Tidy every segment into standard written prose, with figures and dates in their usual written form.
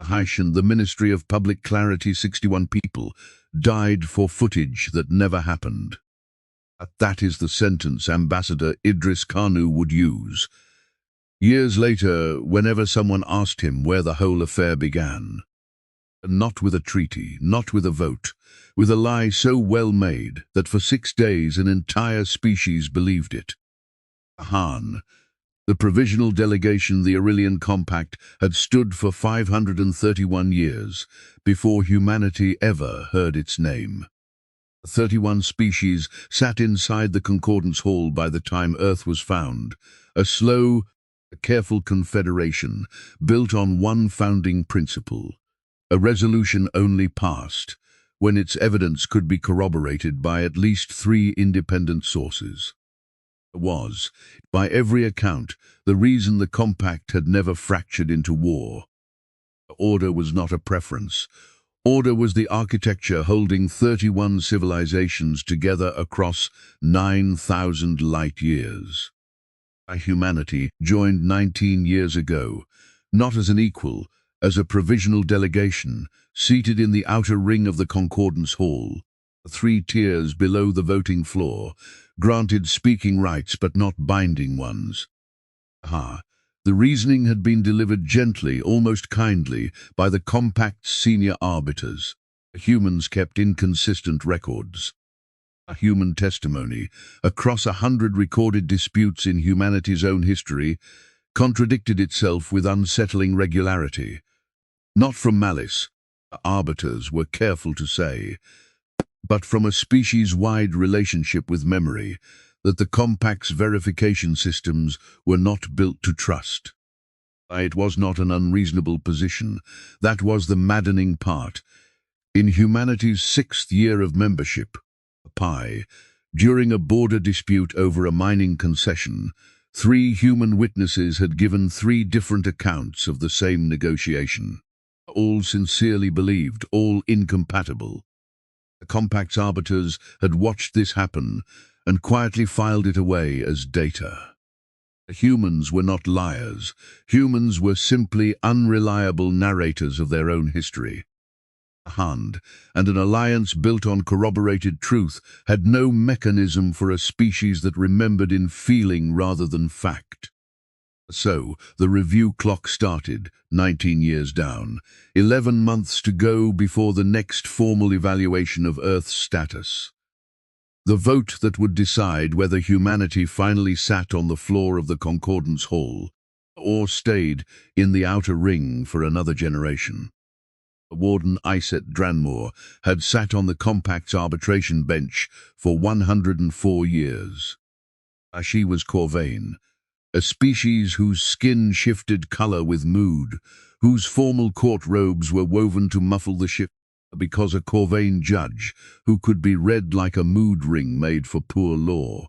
Haitian, the Ministry of Public Clarity, 61 people died for footage that never happened. That is the sentence Ambassador Idris Kanu would use. Years later, whenever someone asked him where the whole affair began. Not with a treaty, not with a vote, with a lie so well made that for 6 days an entire species believed it. Han, the provisional delegation, the Aurelian Compact, had stood for 531 years before humanity ever heard its name. 31 species sat inside the Concordance Hall by the time Earth was found, a slow, careful confederation built on one founding principle, a resolution only passed when its evidence could be corroborated by at least 3 independent sources. Was, by every account, the reason the compact had never fractured into war. Order was not a preference. Order was the architecture holding 31 civilizations together across 9,000 light years. Humanity joined 19 years ago, not as an equal, as a provisional delegation, seated in the outer ring of the Concordance Hall, 3 tiers below the voting floor, granted speaking rights but not binding ones. The reasoning had been delivered gently, almost kindly, by the Compact's senior arbiters. Humans kept inconsistent records. Human testimony, across 100 recorded disputes in humanity's own history, contradicted itself with unsettling regularity. Not from malice, arbiters were careful to say, but from a species-wide relationship with memory that the Compact's verification systems were not built to trust. It was not an unreasonable position. That was the maddening part. In humanity's 6th year of membership, during a border dispute over a mining concession, 3 human witnesses had given 3 different accounts of the same negotiation. All sincerely believed, all incompatible. The Compact's arbiters had watched this happen and quietly filed it away as data. Humans were not liars. Humans were simply unreliable narrators of their own history. And an alliance built on corroborated truth had no mechanism for a species that remembered in feeling rather than fact. So, the review clock started, 19 years down, 11 months to go before the next formal evaluation of Earth's status. The vote that would decide whether humanity finally sat on the floor of the Concordance Hall or stayed in the outer ring for another generation. Warden Iset Dranmore had sat on the Compact's arbitration bench for 104 years. She was Corvain, a species whose skin shifted color with mood, whose formal court robes were woven to muffle the shift, because a Corvain judge who could be read like a mood ring made for poor law.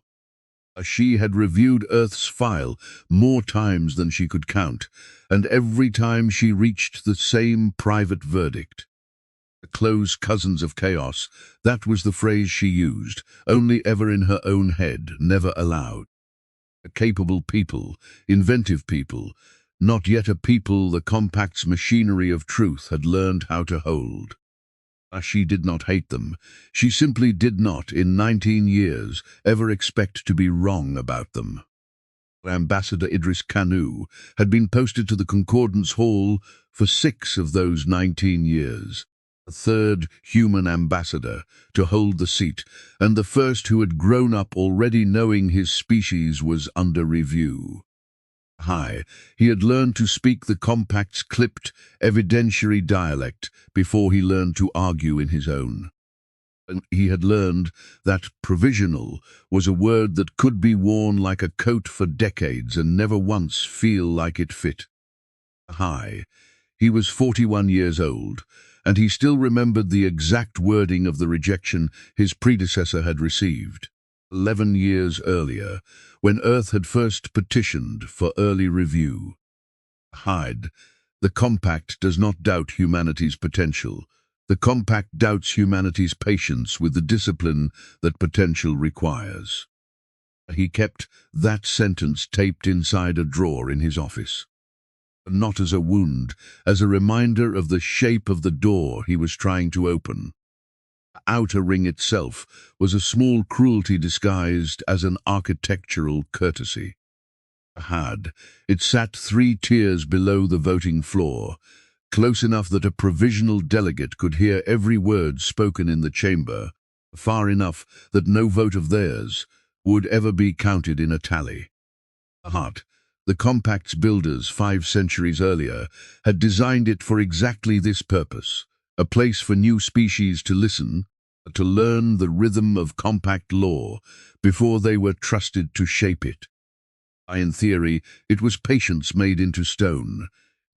She had reviewed Earth's file more times than she could count, and every time she reached the same private verdict. The close cousins of chaos, that was the phrase she used, only ever in her own head, never aloud. A capable people, inventive people, not yet a people the Compact's machinery of truth had learned how to hold. She did not hate them. She simply did not, in 19 years, ever expect to be wrong about them. Ambassador Idris Kanu had been posted to the Concordance Hall for 6 of those 19 years. A 3rd human ambassador to hold the seat, and the first who had grown up already knowing his species was under review. He had learned to speak the Compact's clipped, evidentiary dialect before he learned to argue in his own. And he had learned that provisional was a word that could be worn like a coat for decades and never once feel like it fit. He was 41 years old, and he still remembered the exact wording of the rejection his predecessor had received. 11 years earlier, when Earth had first petitioned for early review. The Compact does not doubt humanity's potential. The Compact doubts humanity's patience with the discipline that potential requires. He kept that sentence taped inside a drawer in his office. not as a wound, as a reminder of the shape of the door he was trying to open. The outer ring itself was a small cruelty disguised as an architectural courtesy. It sat 3 tiers below the voting floor, close enough that a provisional delegate could hear every word spoken in the chamber, far enough that no vote of theirs would ever be counted in a tally. The compact's builders 5 centuries earlier had designed it for exactly this purpose, a place for new species to listen, to learn the rhythm of compact law before they were trusted to shape it. In theory, it was patience made into stone.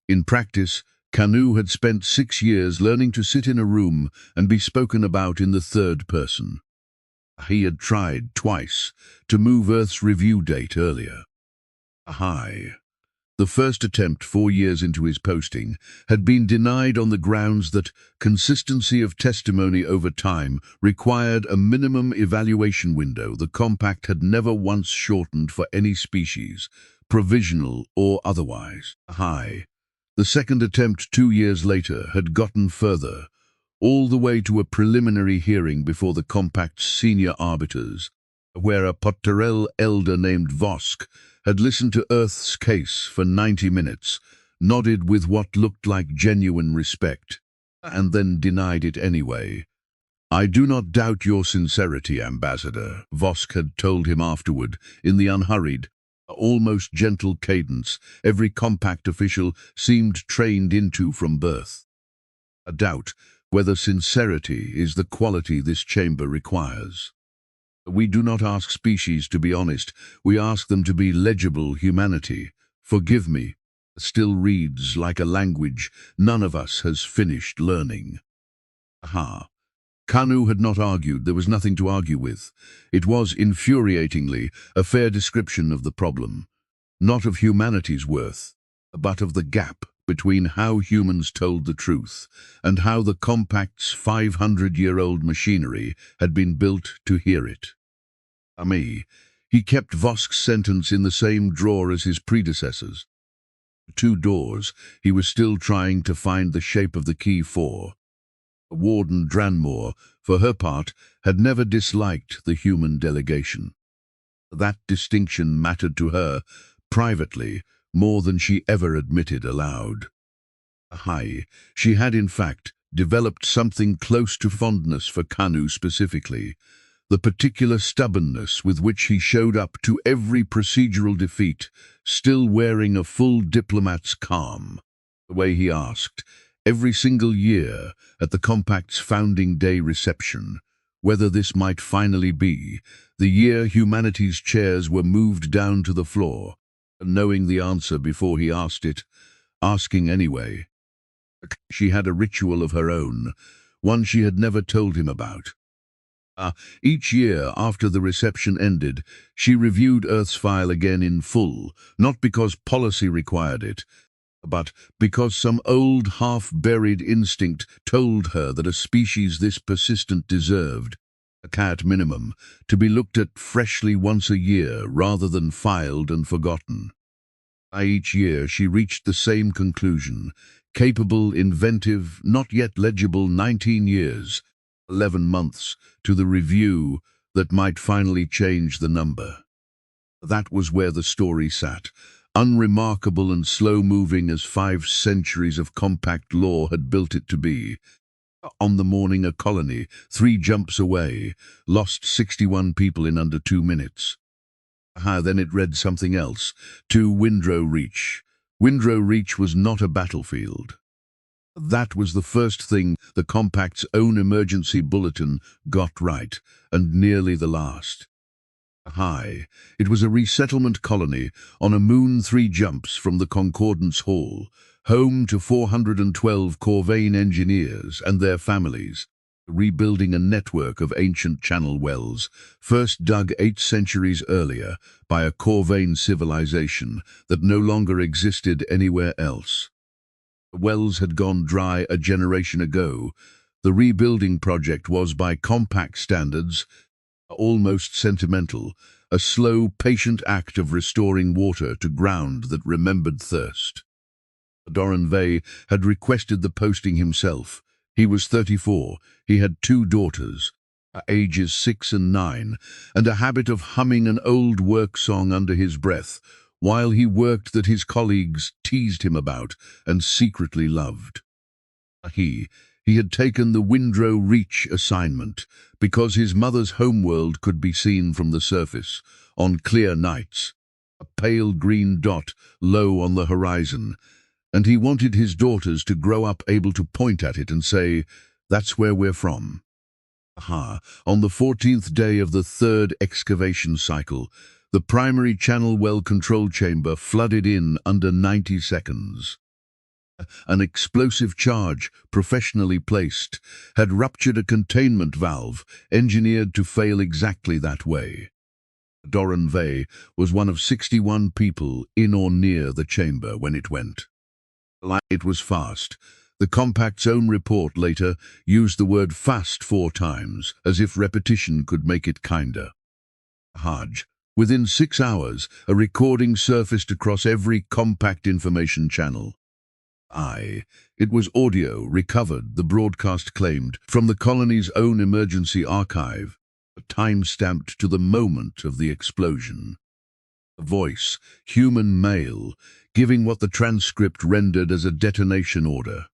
In practice, Kanu had spent 6 years learning to sit in a room and be spoken about in the third person. He had tried twice to move Earth's review date earlier. The first attempt 4 years into his posting had been denied on the grounds that consistency of testimony over time required a minimum evaluation window the compact had never once shortened for any species, provisional or otherwise. The second attempt 2 years later had gotten further, all the way to a preliminary hearing before the compact's senior arbiters, where a Potterell elder named Vosk had listened to Earth's case for 90 minutes, nodded with what looked like genuine respect, and then denied it anyway. "I do not doubt your sincerity, Ambassador," Vosk had told him afterward, in the unhurried, almost gentle cadence every compact official seemed trained into from birth. A doubt whether sincerity is the quality this chamber requires. We do not ask species to be honest, we ask them to be legible humanity. Forgive me, still reads like a language none of us has finished learning. Kanu had not argued, there was nothing to argue with. It was, infuriatingly, a fair description of the problem, not of humanity's worth, but of the gap between how humans told the truth and how the compact's 500-year-old machinery had been built to hear it. He kept Vosk's sentence in the same drawer as his predecessors. 2 doors he was still trying to find the shape of the key for. Warden Dranmore, for her part, had never disliked the human delegation. That distinction mattered to her, privately, more than she ever admitted aloud. She had, in fact, developed something close to fondness for Kanu specifically, the particular stubbornness with which he showed up to every procedural defeat, still wearing a full diplomat's calm. The way he asked, every single year at the compact's founding day reception, whether this might finally be the year humanity's chairs were moved down to the floor, and knowing the answer before he asked it, asking anyway. She had a ritual of her own, one she had never told him about. Each year after the reception ended, she reviewed Earth's file again in full, not because policy required it, but because some old, half-buried instinct told her that a species this persistent deserved, at minimum, to be looked at freshly once a year rather than filed and forgotten. Each year she reached the same conclusion: capable, inventive, not yet legible 19 years, 11 months, to the review that might finally change the number. That was where the story sat, unremarkable and slow-moving as 5 centuries of compact law had built it to be. On the morning a colony, 3 jumps away, lost 61 people in under 2 minutes. Then it read something else, to Windrow Reach. Windrow Reach was not a battlefield. That was the first thing the compact's own emergency bulletin got right, and nearly the last. It was a resettlement colony on a moon 3 jumps from the Concordance Hall, home to 412 Corvain engineers and their families, rebuilding a network of ancient channel wells, first dug 8 centuries earlier by a Corvain civilization that no longer existed anywhere else. The wells had gone dry a generation ago. The rebuilding project was, by compact standards, almost sentimental, a slow, patient act of restoring water to ground that remembered thirst. Doran Vey had requested the posting himself. He was 34. He had two daughters, ages 6 and 9, and a habit of humming an old work song under his breath while he worked that his colleagues teased him about and secretly loved. He had taken the Windrow Reach assignment because his mother's homeworld could be seen from the surface on clear nights, a pale green dot low on the horizon, and he wanted his daughters to grow up able to point at it and say, "That's where we're from." On the 14th day of the third excavation cycle, the primary channel well control chamber flooded in under 90 seconds. An explosive charge, professionally placed, had ruptured a containment valve engineered to fail exactly that way. Doran Vey was one of 61 people in or near the chamber when it went. It was fast. The compact's own report later used the word fast 4 times, as if repetition could make it kinder. Within 6 hours, a recording surfaced across every compact information channel. It was audio recovered, the broadcast claimed, from the colony's own emergency archive, time-stamped to the moment of the explosion. A voice, human male, giving what the transcript rendered as a detonation order.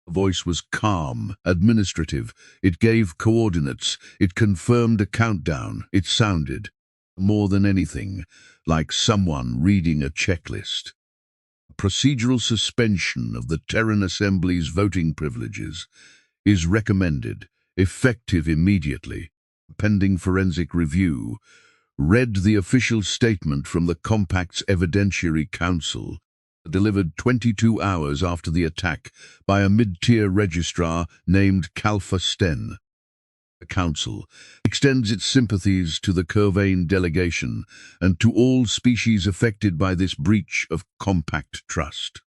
The voice was calm, administrative. It gave coordinates. It confirmed a countdown. It sounded, more than anything, like someone reading a checklist. Procedural suspension of the Terran Assembly's voting privileges is recommended, effective immediately, pending forensic review, read the official statement from the Compact's Evidentiary Council, delivered 22 hours after the attack by a mid-tier registrar named Kalfa Sten. The Council extends its sympathies to the Curvain delegation and to all species affected by this breach of compact trust.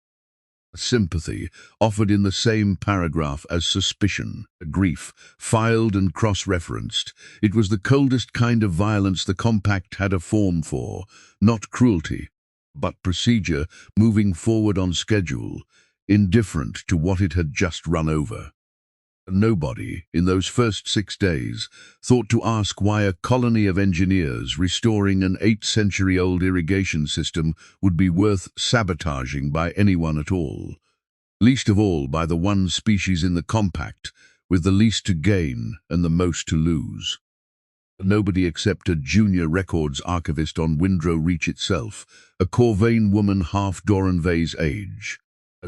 Sympathy offered in the same paragraph as suspicion, grief, filed and cross-referenced. It was the coldest kind of violence the compact had a form for, not cruelty, but procedure, moving forward on schedule, indifferent to what it had just run over. Nobody, in those first 6 days, thought to ask why a colony of engineers restoring an 8th-century-old irrigation system would be worth sabotaging by anyone at all. Least of all by the one species in the compact, with the least to gain and the most to lose. Nobody except a junior records archivist on Windrow Reach itself, a Corvain woman half Doran Vey's age,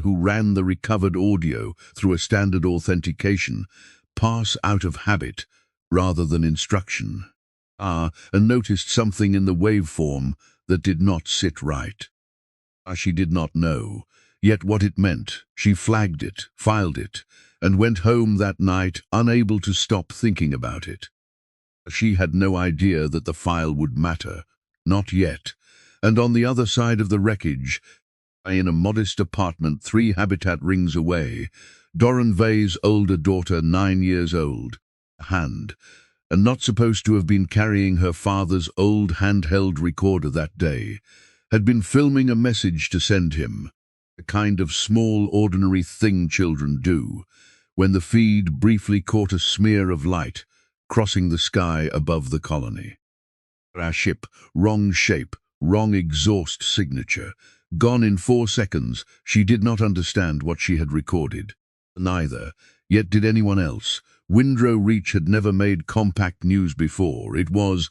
who ran the recovered audio through a standard authentication, pass out of habit rather than instruction. And noticed something in the waveform that did not sit right. She did not know, yet what it meant. She flagged it, filed it, and went home that night unable to stop thinking about it. She had no idea that the file would matter, not yet, and on the other side of the wreckage, in a modest apartment 3 habitat rings away, Doran Vey's older daughter, 9 years old, and not supposed to have been carrying her father's old handheld recorder that day, had been filming a message to send him, the kind of small, ordinary thing children do, when the feed briefly caught a smear of light crossing the sky above the colony. Our ship, wrong shape, wrong exhaust signature, gone in 4 seconds. She did not understand what she had recorded. Neither, yet did anyone else. Windrow Reach had never made compact news before. It was,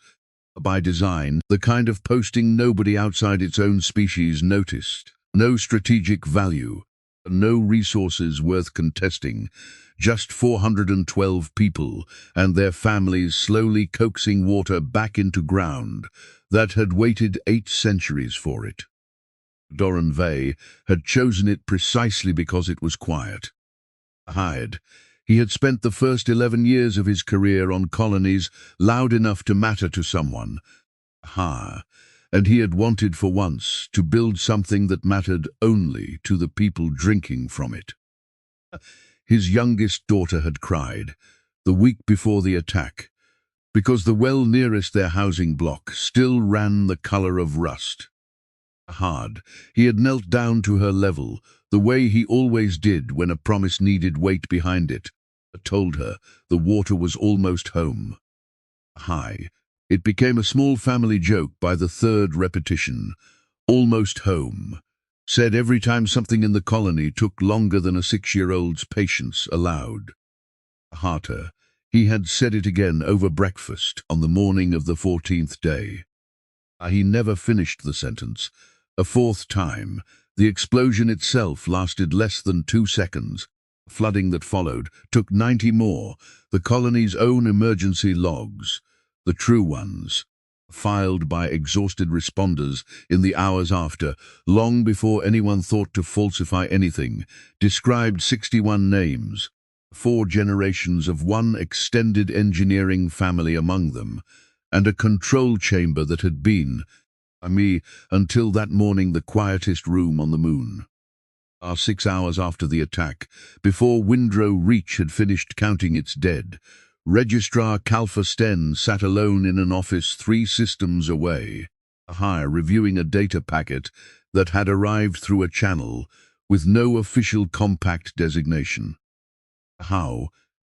by design, the kind of posting nobody outside its own species noticed. No strategic value, no resources worth contesting, just 412 people and their families slowly coaxing water back into ground that had waited 8 centuries for it. Doran Vey had chosen it precisely because it was quiet. He had spent the first 11 years of his career on colonies loud enough to matter to someone. And he had wanted for once to build something that mattered only to the people drinking from it. His youngest daughter had cried, the week before the attack, because the well nearest their housing block still ran the color of rust. Hard. He had knelt down to her level, the way he always did when a promise needed weight behind it. Told her the water was almost home. High. It became a small family joke by the third repetition. Almost home. Said every time something in the colony took longer than a 6-year-old's patience allowed. Harter. He had said it again over breakfast on the morning of the 14th day. He never finished the sentence. A fourth time, the explosion itself lasted less than 2 seconds. Flooding that followed took 90 more, the colony's own emergency logs, the true ones, filed by exhausted responders in the hours after, long before anyone thought to falsify anything, described 61 names, 4 generations of one extended engineering family among them, and a control chamber that had been, until that morning, the quietest room on the moon. 6 hours after the attack, before Windrow Reach had finished counting its dead, Registrar Calfa Sten sat alone in an office 3 systems away, reviewing a data packet that had arrived through a channel with no official compact designation.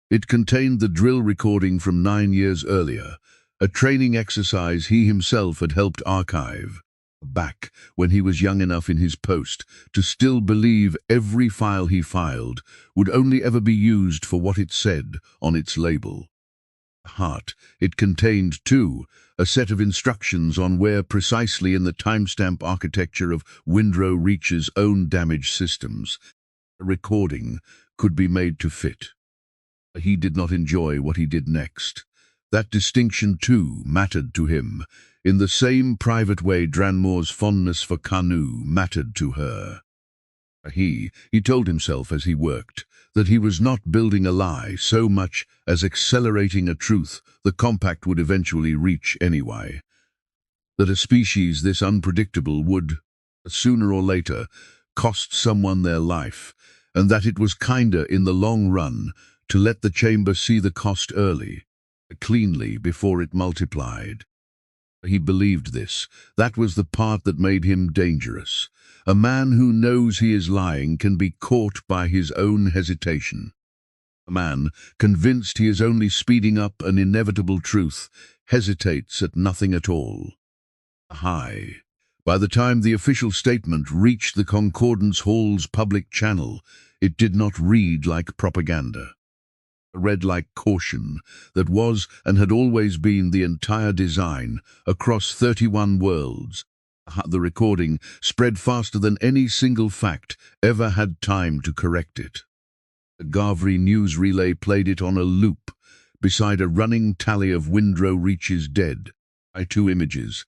It contained the drill recording from 9 years earlier, a training exercise he himself had helped archive, back when he was young enough in his post to still believe every file he filed would only ever be used for what it said on its label. It contained, too, a set of instructions on where precisely in the timestamp architecture of Windrow Reach's own damaged systems a recording could be made to fit. He did not enjoy what he did next. That distinction, too, mattered to him, in the same private way Dranmore's fondness for Kanu mattered to her. He told himself as he worked that he was not building a lie so much as accelerating a truth the compact would eventually reach anyway. That a species this unpredictable would, sooner or later, cost someone their life, and that it was kinder in the long run to let the chamber see the cost early, cleanly, before it multiplied. He believed this. That was the part that made him dangerous. A man who knows he is lying can be caught by his own hesitation. A man, convinced he is only speeding up an inevitable truth, hesitates at nothing at all. By the time the official statement reached the Concordance Hall's public channel, it did not read like propaganda. It read like caution that was and had always been the entire design across 31 worlds. The recording spread faster than any single fact ever had time to correct it. The Gavri news relay played it on a loop, beside a running tally of Windrow Reach's dead, by 2 images,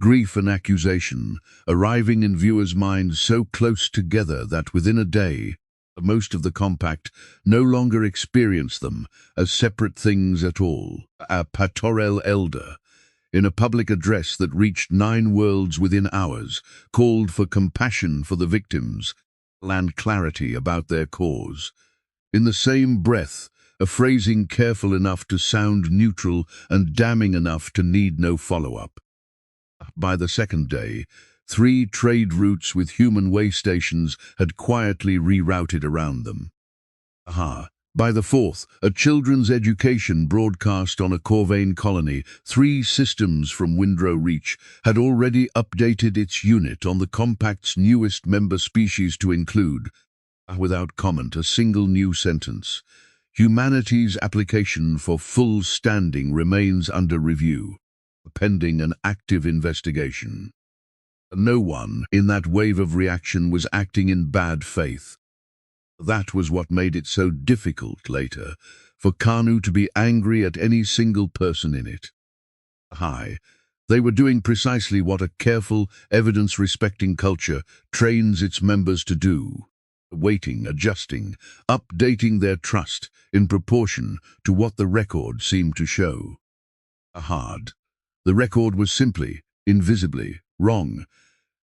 grief and accusation, arriving in viewers' minds so close together that within a day, most of the compact no longer experienced them as separate things at all. Patorel Elder, in a public address that reached 9 worlds within hours, called for compassion for the victims and clarity about their cause. In the same breath, a phrasing careful enough to sound neutral and damning enough to need no follow-up. By the second day, 3 trade routes with human way stations had quietly rerouted around them. By the fourth, a children's education broadcast on a Corvain colony, 3 systems from Windrow Reach, had already updated its unit on the compact's newest member species to include, without comment, a single new sentence. Humanity's application for full standing remains under review, pending an active investigation. No one in that wave of reaction was acting in bad faith. That was what made it so difficult later for Kanu to be angry at any single person in it. They were doing precisely what a careful, evidence-respecting culture trains its members to do, waiting, adjusting, updating their trust in proportion to what the record seemed to show. The record was simply, invisibly, wrong,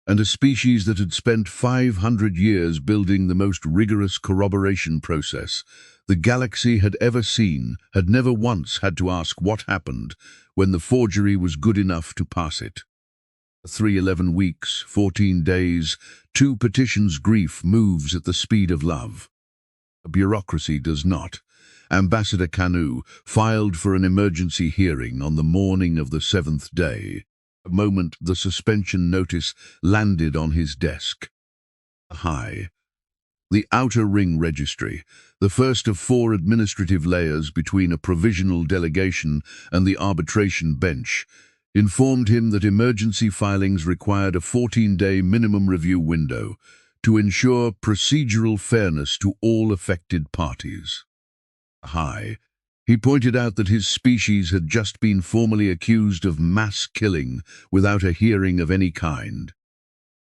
and a species that had spent 500 years building the most rigorous corroboration process the galaxy had ever seen had never once had to ask what happened when the forgery was good enough to pass it. 311 weeks, 14 days, 2 petitions. Grief moves at the speed of love. Bureaucracy does not. Ambassador Kanu filed for an emergency hearing on the morning of the 7th day. The moment the suspension notice landed on his desk. High. The Outer Ring Registry, the first of 4 administrative layers between a provisional delegation and the arbitration bench, informed him that emergency filings required a 14-day minimum review window to ensure procedural fairness to all affected parties. High. He pointed out that his species had just been formally accused of mass killing without a hearing of any kind.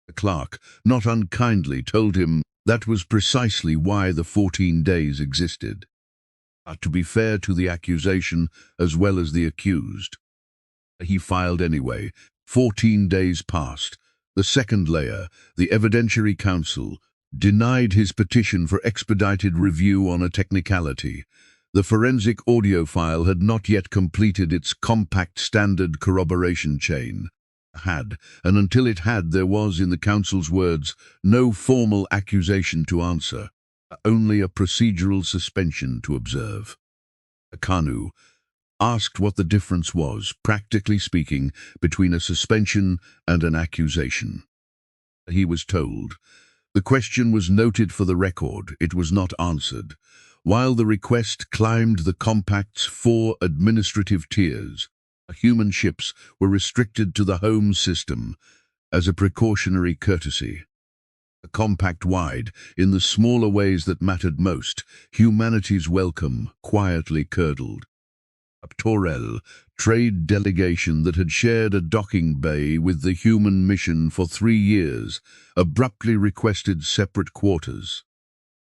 The clerk, not unkindly, told him that was precisely why the 14 days existed. To be fair to the accusation as well as the accused. He filed anyway. 14 days passed. The second layer, the Evidentiary Council, denied his petition for expedited review on a technicality. The forensic audio file had not yet completed its compact standard corroboration chain. And until it had, there was, in the Council's words, no formal accusation to answer, only a procedural suspension to observe. Kanu asked what the difference was, practically speaking, between a suspension and an accusation. He was told. The question was noted for the record. It was not answered. While the request climbed the compact's 4 administrative tiers, human ships were restricted to the home system as a precautionary courtesy. The compact-wide, in the smaller ways that mattered most, humanity's welcome quietly curdled. A Torel trade delegation that had shared a docking bay with the human mission for 3 years abruptly requested separate quarters.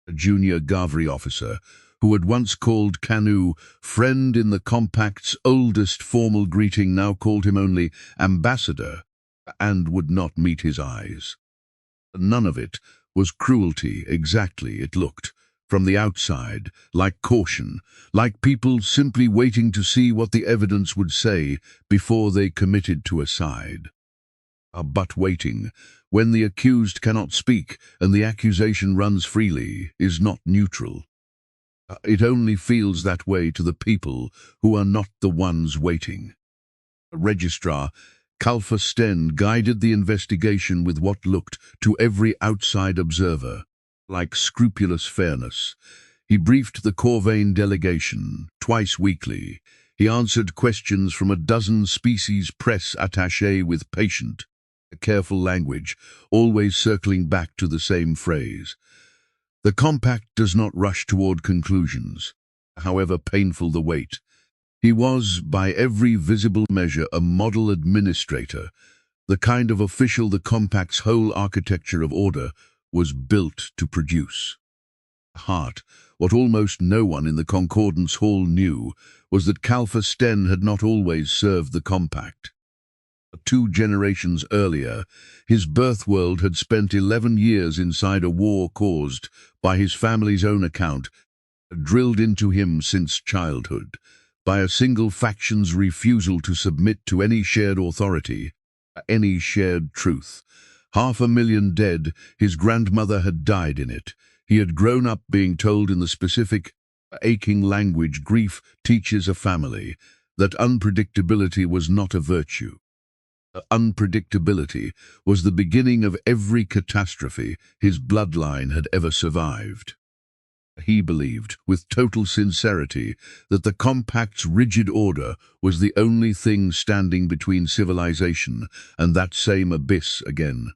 A junior Gavri officer, who had once called Kanu friend in the compact's oldest formal greeting, now called him only ambassador, and would not meet his eyes. None of it was cruelty exactly, it looked, from the outside, like caution, like people simply waiting to see what the evidence would say before they committed to a side. But waiting, when the accused cannot speak and the accusation runs freely, is not neutral. It only feels that way to the people who are not the ones waiting. Registrar Kalfa Sten guided the investigation with what looked to every outside observer like scrupulous fairness. He briefed the Corvain delegation twice weekly. He answered questions from a dozen species press attaché with patient, careful language, always circling back to the same phrase. The compact does not rush toward conclusions, however painful the wait. He was, by every visible measure, a model administrator, the kind of official the compact's whole architecture of order was built to produce. What almost no one in the Concordance Hall knew was that Kalfa Sten had not always served the compact. 2 generations earlier, his birth world had spent 11 years inside a war caused, by his family's own account, drilled into him since childhood, by a single faction's refusal to submit to any shared authority, any shared truth. 500,000 dead, his grandmother had died in it. He had grown up being told in the specific, aching language grief teaches a family that unpredictability was not a virtue. Unpredictability was the beginning of every catastrophe his bloodline had ever survived. He believed, with total sincerity, that the compact's rigid order was the only thing standing between civilization and that same abyss again.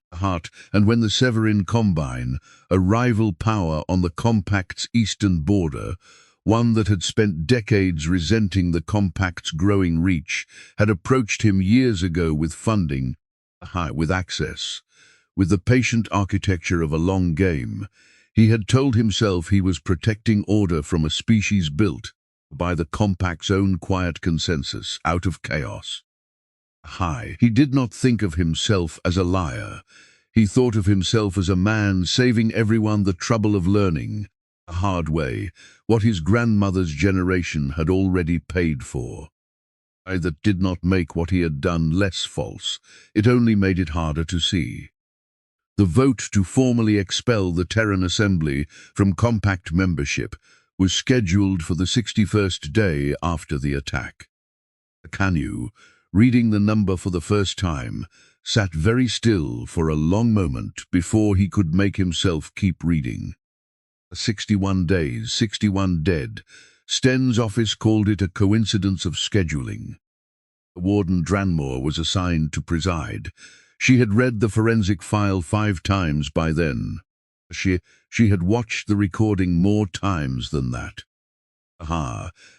And when the Severin Combine, a rival power on the compact's eastern border, one that had spent decades resenting the compact's growing reach, had approached him years ago with funding, with access, with the patient architecture of a long game, he had told himself he was protecting order from a species built by the compact's own quiet consensus, out of chaos. He did not think of himself as a liar. He thought of himself as a man saving everyone the trouble of learning, the hard way, what his grandmother's generation had already paid for. that did not make what he had done less false. It only made it harder to see. The vote to formally expel the Terran Assembly from Compact membership was scheduled for the 61st day after the attack. Kanu, reading the number for the first time, sat very still for a long moment before he could make himself keep reading. 61 days, 61 dead. Sten's office called it a coincidence of scheduling. Warden Dranmore was assigned to preside. She had read the forensic file 5 times by then. She had watched the recording more times than that.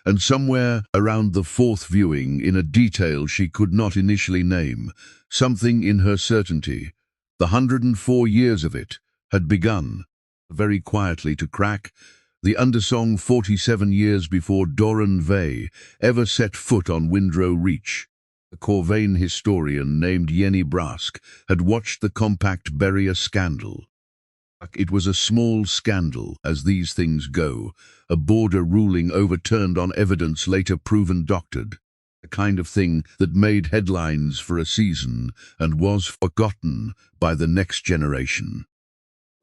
And somewhere around the 4th viewing, in a detail she could not initially name, something in her certainty, the 104 years of it, had begun, very quietly to crack, the undersong 47 years before Doran Vey ever set foot on Windrow Reach. A Corvain historian named Yenny Brask had watched the Compact bury a scandal. It was a small scandal, as these things go, a border ruling overturned on evidence later proven doctored, the kind of thing that made headlines for a season and was forgotten by the next generation.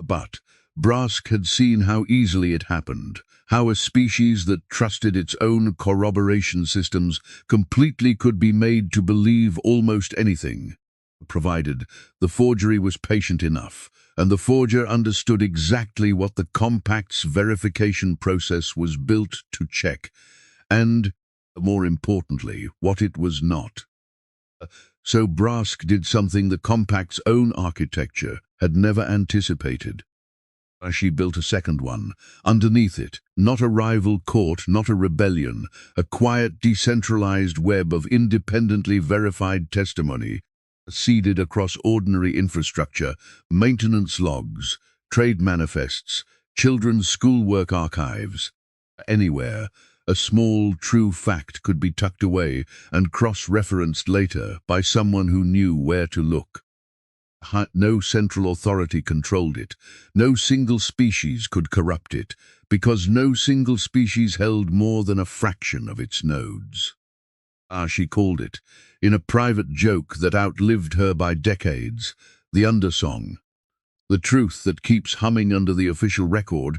But Brask had seen how easily it happened, how a species that trusted its own corroboration systems completely could be made to believe almost anything, provided the forgery was patient enough, and the forger understood exactly what the Compact's verification process was built to check, and, more importantly, what it was not. So Brask did something the Compact's own architecture had never anticipated. She built a second one. Underneath it, not a rival court, not a rebellion, a quiet, decentralized web of independently verified testimony, seeded across ordinary infrastructure, maintenance logs, trade manifests, children's schoolwork archives. Anywhere, a small, true fact could be tucked away and cross-referenced later by someone who knew where to look. No central authority controlled it. No single species could corrupt it, because no single species held more than a fraction of its nodes. She called it, in a private joke that outlived her by decades, the undersong, the truth that keeps humming under the official record,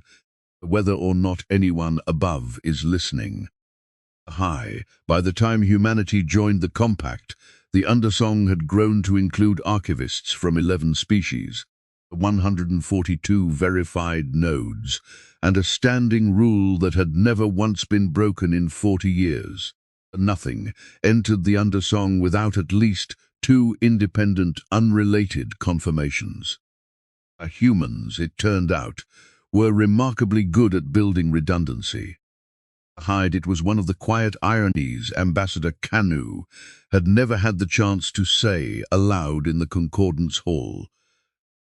whether or not anyone above is listening. By the time humanity joined the Compact, the undersong had grown to include archivists from 11 species, 142 verified nodes, and a standing rule that had never once been broken in 40 years. Nothing entered the undersong without at least 2 independent, unrelated confirmations. Humans, it turned out, were remarkably good at building redundancy. It was one of the quiet ironies Ambassador Kanu had never had the chance to say aloud in the Concordance Hall.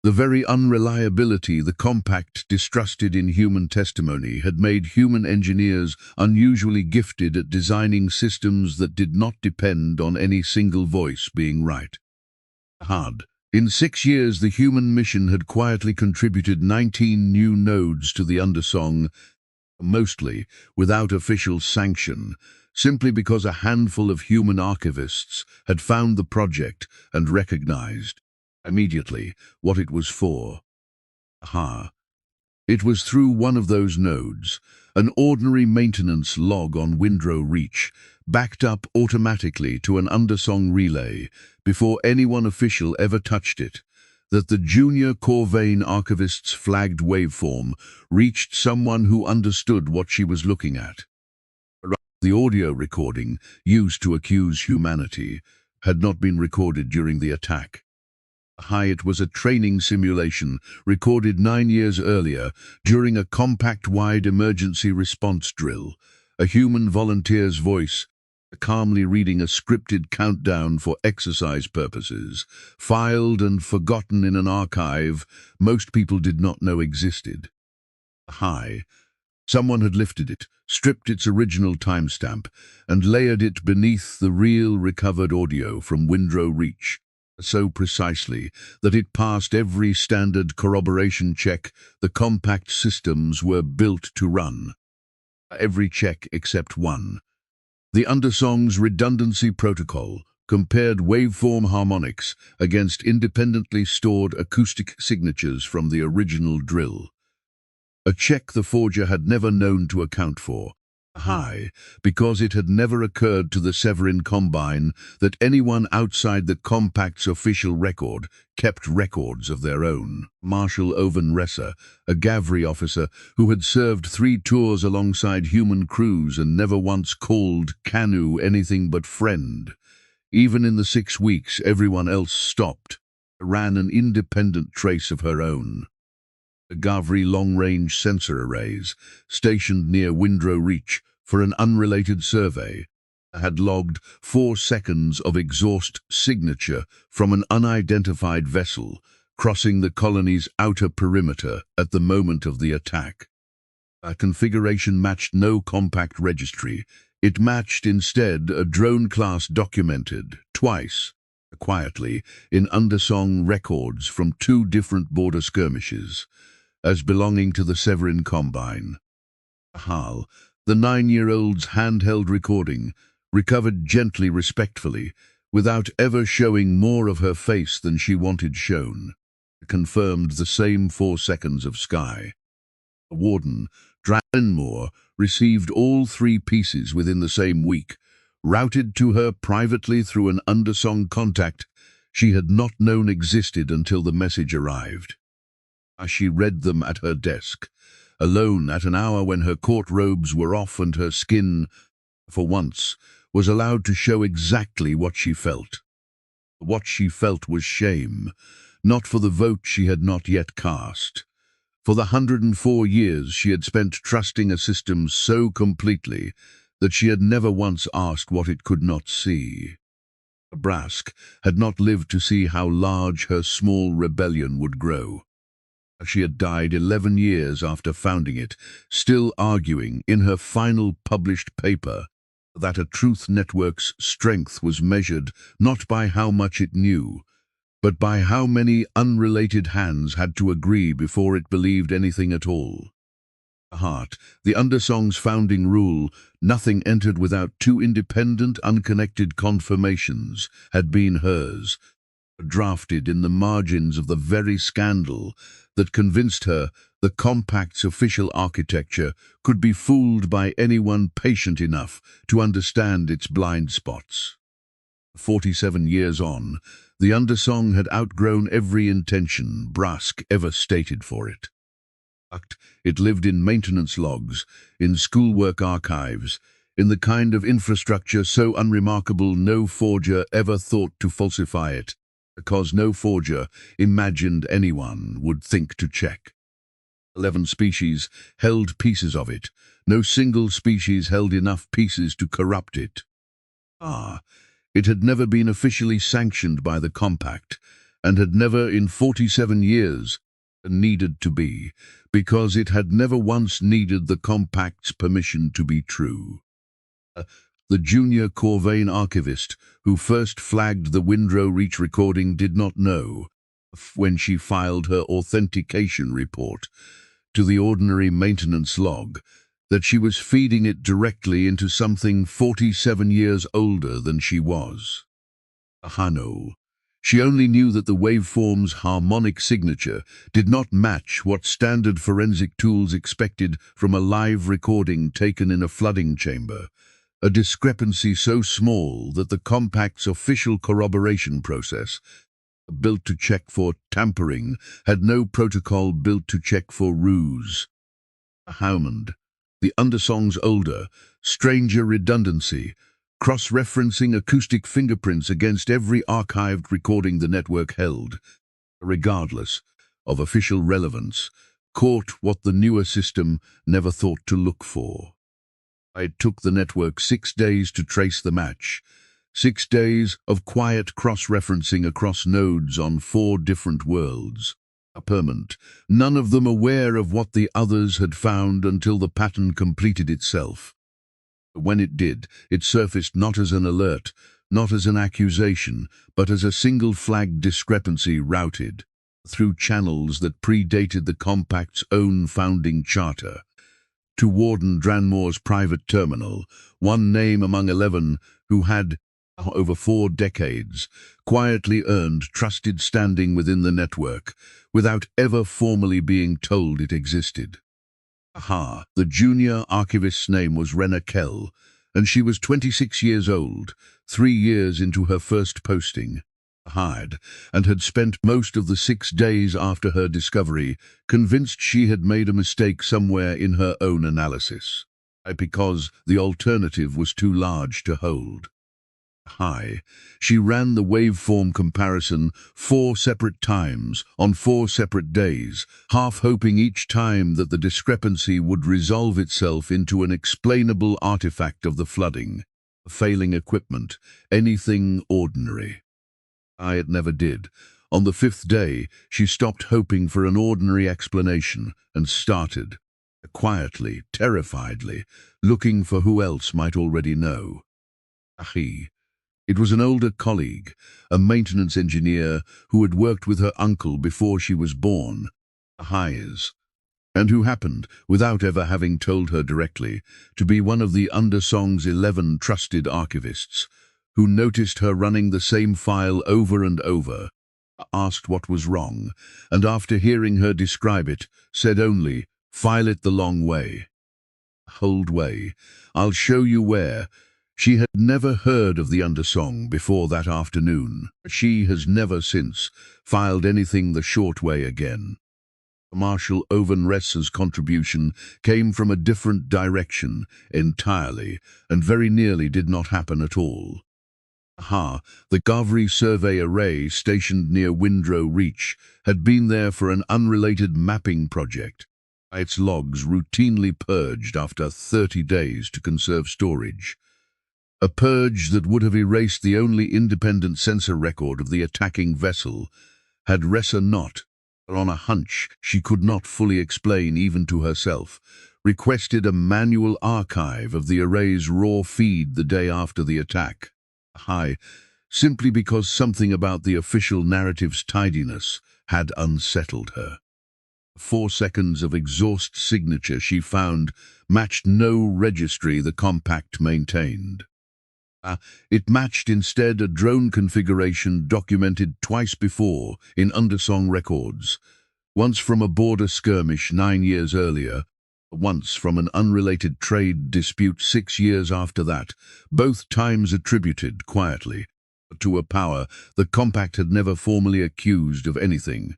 The very unreliability the Compact distrusted in human testimony had made human engineers unusually gifted at designing systems that did not depend on any single voice being right. In 6 years, the human mission had quietly contributed 19 new nodes to the undersong, mostly without official sanction, simply because a handful of human archivists had found the project and recognized immediately what it was for. It was through one of those nodes, an ordinary maintenance log on Windrow Reach, backed up automatically to an undersong relay before anyone official ever touched it, that the junior Corvain archivist's flagged waveform reached someone who understood what she was looking at. The audio recording, used to accuse humanity, had not been recorded during the attack. It was a training simulation recorded 9 years earlier during a Compact-wide emergency response drill, a human volunteer's voice calmly reading a scripted countdown for exercise purposes, filed and forgotten in an archive most people did not know existed. Someone had lifted it, stripped its original timestamp, and layered it beneath the real recovered audio from Windrow Reach, so precisely that it passed every standard corroboration check the Compact systems were built to run. Every check except one. The Undersong's redundancy protocol compared waveform harmonics against independently stored acoustic signatures from the original drill, a check the forger had never known to account for. High, because it had never occurred to the Severin Combine that anyone outside the Compact's official record kept records of their own. Marshal Owen Resser, a Gavry officer who had served 3 tours alongside human crews and never once called Kanu anything but friend. Even in the 6 weeks everyone else stopped, ran an independent trace of her own. The Gavry long-range sensor arrays, stationed near Windrow Reach for an unrelated survey, had logged 4 seconds of exhaust signature from an unidentified vessel crossing the colony's outer perimeter at the moment of the attack. A configuration matched no compact registry. It matched instead a drone class documented, twice, quietly, in Undersong records from 2 different border skirmishes, as belonging to the Severin Combine. Hal, the 9-year-old's handheld recording, recovered gently, respectfully, without ever showing more of her face than she wanted shown, confirmed the same 4 seconds of sky. The warden, Dranmore, received all 3 pieces within the same week, routed to her privately through an Undersong contact she had not known existed until the message arrived. She read them at her desk, alone at an hour when her court robes were off and her skin, for once, was allowed to show exactly what she felt. What she felt was shame, not for the vote she had not yet cast. For the 104 years she had spent trusting a system so completely that she had never once asked what it could not see. Brask had not lived to see how large her small rebellion would grow. She had died 11 years after founding it, still arguing in her final published paper that a truth network's strength was measured not by how much it knew, but by how many unrelated hands had to agree before it believed anything at all. Heart, the Undersong's founding rule, nothing entered without 2 independent, unconnected confirmations, had been hers, drafted in the margins of the very scandal that convinced her the Compact's official architecture could be fooled by anyone patient enough to understand its blind spots. 47 years on, the Undersong had outgrown every intention Brask ever stated for it. It lived in maintenance logs, in schoolwork archives, in the kind of infrastructure so unremarkable no forger ever thought to falsify it, because no forger imagined anyone would think to check. 11 species held pieces of it. No single species held enough pieces to corrupt it. It had never been officially sanctioned by the Compact, and had never in 47 years needed to be, because it had never once needed the Compact's permission to be true. The junior Corvain archivist who first flagged the Windrow Reach recording did not know, when she filed her authentication report to the ordinary maintenance log, that she was feeding it directly into something 47 years older than she was. Hano. She only knew that the waveform's harmonic signature did not match what standard forensic tools expected from a live recording taken in a flooding chamber, a discrepancy so small that the Compact's official corroboration process, built to check for tampering, had no protocol built to check for ruse. Haumond, the Undersong's older, stranger redundancy, cross-referencing acoustic fingerprints against every archived recording the network held, regardless of official relevance, caught what the newer system never thought to look for. It took the network 6 days to trace the match, 6 days of quiet cross-referencing across nodes on 4 different worlds. Permanent, none of them aware of what the others had found until the pattern completed itself. When it did, it surfaced not as an alert, not as an accusation, but as a single-flagged discrepancy routed through channels that predated the Compact's own founding charter. to Warden Dranmore's private terminal, one name among 11 who had, over 4 decades, quietly earned trusted standing within the network, without ever formally being told it existed. The junior archivist's name was Rena Kell, and she was 26 years old, 3 years into her first posting. And had spent most of the 6 days after her discovery convinced she had made a mistake somewhere in her own analysis, because the alternative was too large to hold. She ran the waveform comparison 4 separate times on 4 separate days, half hoping each time that the discrepancy would resolve itself into an explainable artifact of the flooding, failing equipment, anything ordinary. It never did. On the 5th day, she stopped hoping for an ordinary explanation and started, quietly, terrifiedly, looking for who else might already know. It was an older colleague, a maintenance engineer who had worked with her uncle before she was born, and who happened, without ever having told her directly, to be one of the Undersong's 11 trusted archivists, who noticed her running the same file over and over, asked what was wrong, and after hearing her describe it, said only, "File it the long way." "Hold way. I'll show you where." She had never heard of the Undersong before that afternoon. She has never since filed anything the short way again. Marshal Owen Ressa's contribution came from a different direction entirely, and very nearly did not happen at all. The Gavri survey array stationed near Windrow Reach had been there for an unrelated mapping project. Its logs routinely purged after 30 days to conserve storage. A purge that would have erased the only independent sensor record of the attacking vessel, had Ressa not, on a hunch she could not fully explain even to herself, requested a manual archive of the array's raw feed the day after the attack. Simply because something about the official narrative's tidiness had unsettled her. 4 seconds of exhaust signature she found matched no registry the compact maintained. It matched instead a drone configuration documented twice before in Undersong records, once from a border skirmish 9 years earlier, once from an unrelated trade dispute 6 years after that, both times attributed, quietly, to a power the compact had never formally accused of anything.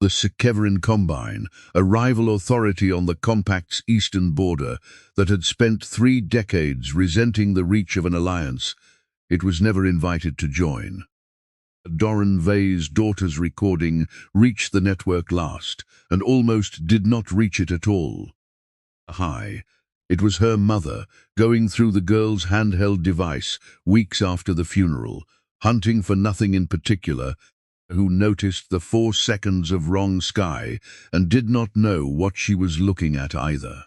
The Sekeverin Combine, a rival authority on the compact's eastern border that had spent 3 decades resenting the reach of an alliance, it was never invited to join. Doran Vey's daughter's recording reached the network last, and almost did not reach it at all. It was her mother, going through the girl's handheld device weeks after the funeral, hunting for nothing in particular, who noticed the 4 seconds of wrong sky and did not know what she was looking at either.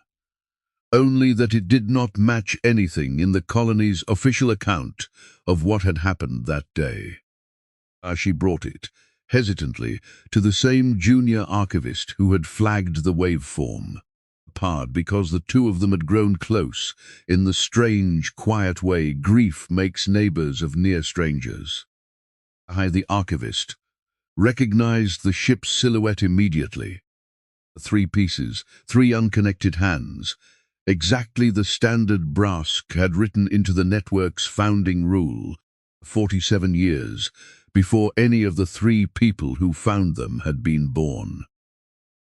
Only that it did not match anything in the colony's official account of what had happened that day. She brought it, hesitantly, to the same junior archivist who had flagged the waveform, because the two of them had grown close in the strange, quiet way grief makes neighbors of near strangers. The archivist recognized the ship's silhouette immediately. 3 pieces, 3 unconnected hands, exactly the standard Brask had written into the network's founding rule, 47 years before any of the 3 people who found them had been born.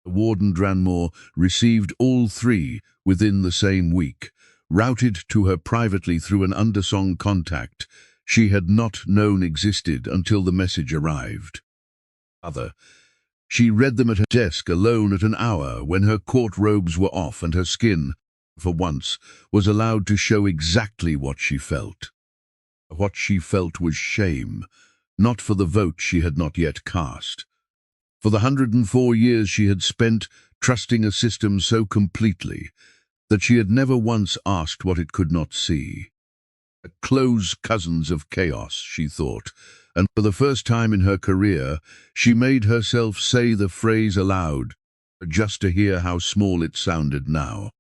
Warden Dranmore received all 3 within the same week, routed to her privately through an Undersong contact she had not known existed until the message arrived. She read them at her desk alone at an hour when her court robes were off and her skin, for once, was allowed to show exactly what she felt. What she felt was shame, not for the vote she had not yet cast. For the 104 years she had spent trusting a system so completely that she had never once asked what it could not see. Close cousins of chaos, she thought, and for the first time in her career she made herself say the phrase aloud, just to hear how small it sounded now.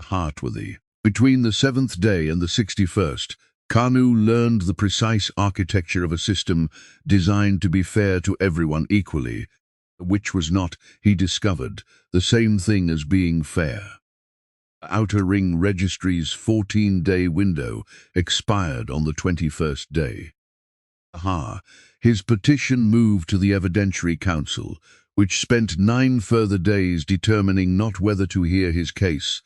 Heartworthy. Between the 7th day and the 61st, Kanu learned the precise architecture of a system designed to be fair to everyone equally, which was not, he discovered, the same thing as being fair. Outer Ring Registry's 14-day window expired on the 21st day. His petition moved to the Evidentiary Council, which spent 9 further days determining not whether to hear his case,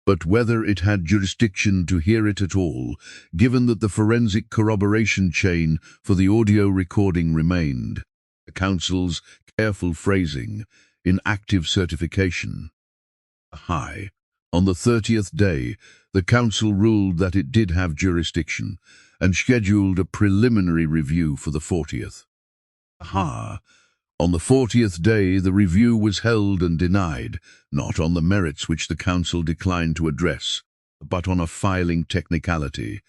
but whether it had jurisdiction to hear it at all, given that the forensic corroboration chain for the audio recording remained. The Council's careful phrasing in active certification. On the 30th day, the Council ruled that it did have jurisdiction and scheduled a preliminary review for the 40th. On the 40th day, the review was held and denied, not on the merits which the Council declined to address, but on a filing technicality.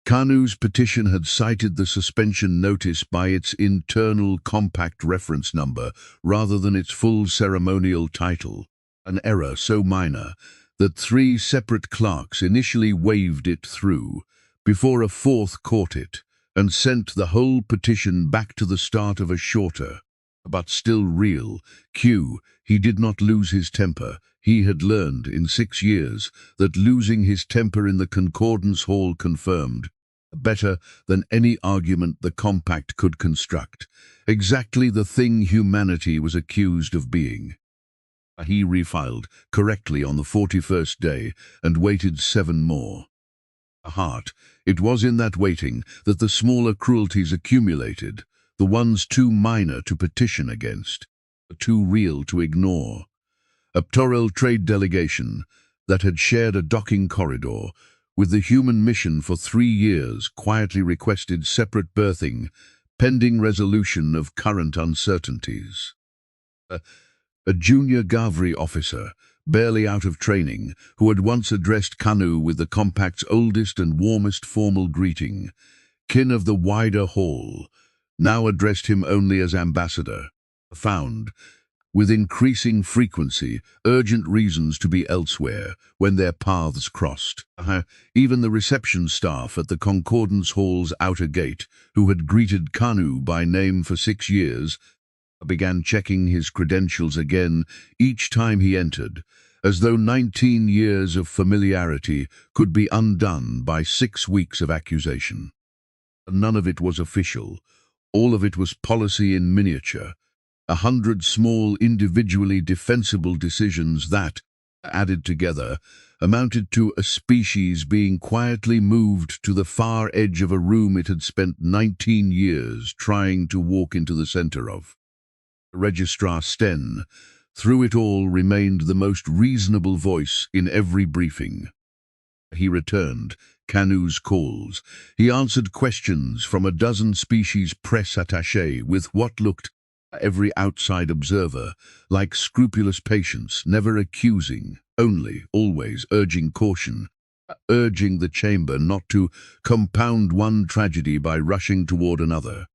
Kanu's petition had cited the suspension notice by its internal compact reference number rather than its full ceremonial title, an error so minor that 3 separate clerks initially waved it through, before a 4th caught it and sent the whole petition back to the start of a shorter, but still real, queue. He did not lose his temper. He had learned in 6 years that losing his temper in the Concordance Hall confirmed, better than any argument the compact could construct, exactly the thing humanity was accused of being. He refiled correctly on the 41st day and waited 7 more. It was in that waiting that the smaller cruelties accumulated, the ones too minor to petition against, too real to ignore. A Toril trade delegation that had shared a docking corridor with the human mission for 3 years quietly requested separate berthing, pending resolution of current uncertainties. A junior Gavri officer, barely out of training, who had once addressed Kanu with the compact's oldest and warmest formal greeting, kin of the wider hall, now addressed him only as ambassador, found, with increasing frequency, urgent reasons to be elsewhere when their paths crossed. Even the reception staff at the Concordance Hall's outer gate, who had greeted Kanu by name for 6 years, began checking his credentials again each time he entered, as though 19 years of familiarity could be undone by 6 weeks of accusation. None of it was official. All of it was policy in miniature, 100 small individually defensible decisions that, added together, amounted to a species being quietly moved to the far edge of a room it had spent 19 years trying to walk into the center of. Registrar Sten, through it all, remained the most reasonable voice in every briefing. He returned Kanu's calls. He answered questions from a dozen species press attaché with what looked, every outside observer, like scrupulous patience, never accusing, only, always urging caution, urging the chamber not to compound one tragedy by rushing toward another.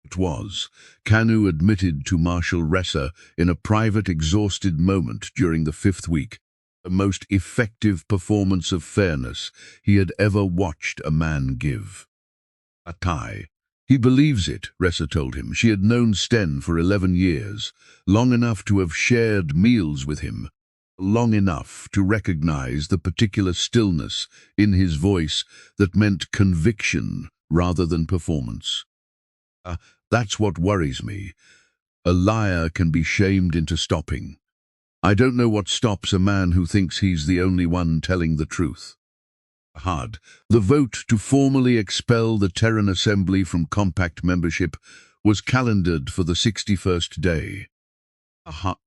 It was, Kanu admitted to Marshal Ressa in a private, exhausted moment during the 5th week, the most effective performance of fairness he had ever watched a man give. Atai. He believes it, Ressa told him. She had known Sten for 11 years, long enough to have shared meals with him, long enough to recognize the particular stillness in his voice that meant conviction rather than performance. That's what worries me. A liar can be shamed into stopping. I don't know what stops a man who thinks he's the only one telling the truth. The vote to formally expel the Terran Assembly from Compact membership was calendared for the 61st day.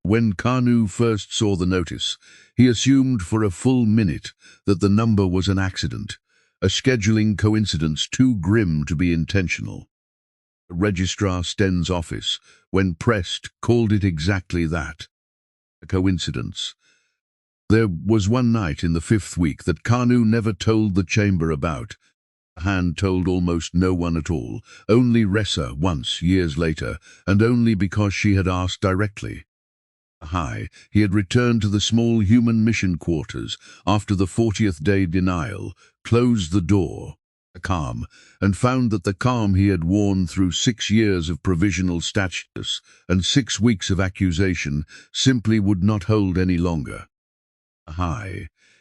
When Kanu first saw the notice, he assumed for a full minute that the number was an accident, a scheduling coincidence too grim to be intentional. Registrar Sten's office, when pressed, called it exactly that, a coincidence. There was one night in the 5th week that Kanu never told the chamber about. Han told almost no one at all, only Ressa once, years later, and only because she had asked directly. He had returned to the small human mission quarters after the 40th day denial, closed the door, calm, and found that the calm he had worn through 6 years of provisional status and 6 weeks of accusation simply would not hold any longer.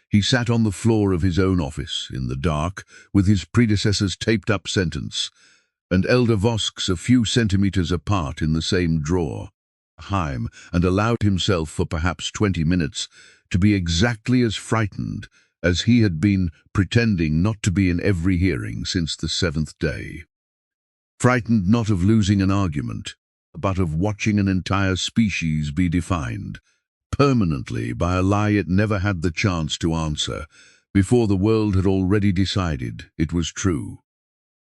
He sat on the floor of his own office, in the dark, with his predecessor's taped-up sentence, and Elder Vosk's a few centimeters apart in the same drawer, and allowed himself for perhaps 20 minutes to be exactly as frightened as he had been pretending not to be in every hearing since the 7th day. Frightened not of losing an argument, but of watching an entire species be defined permanently by a lie it never had the chance to answer, before the world had already decided it was true.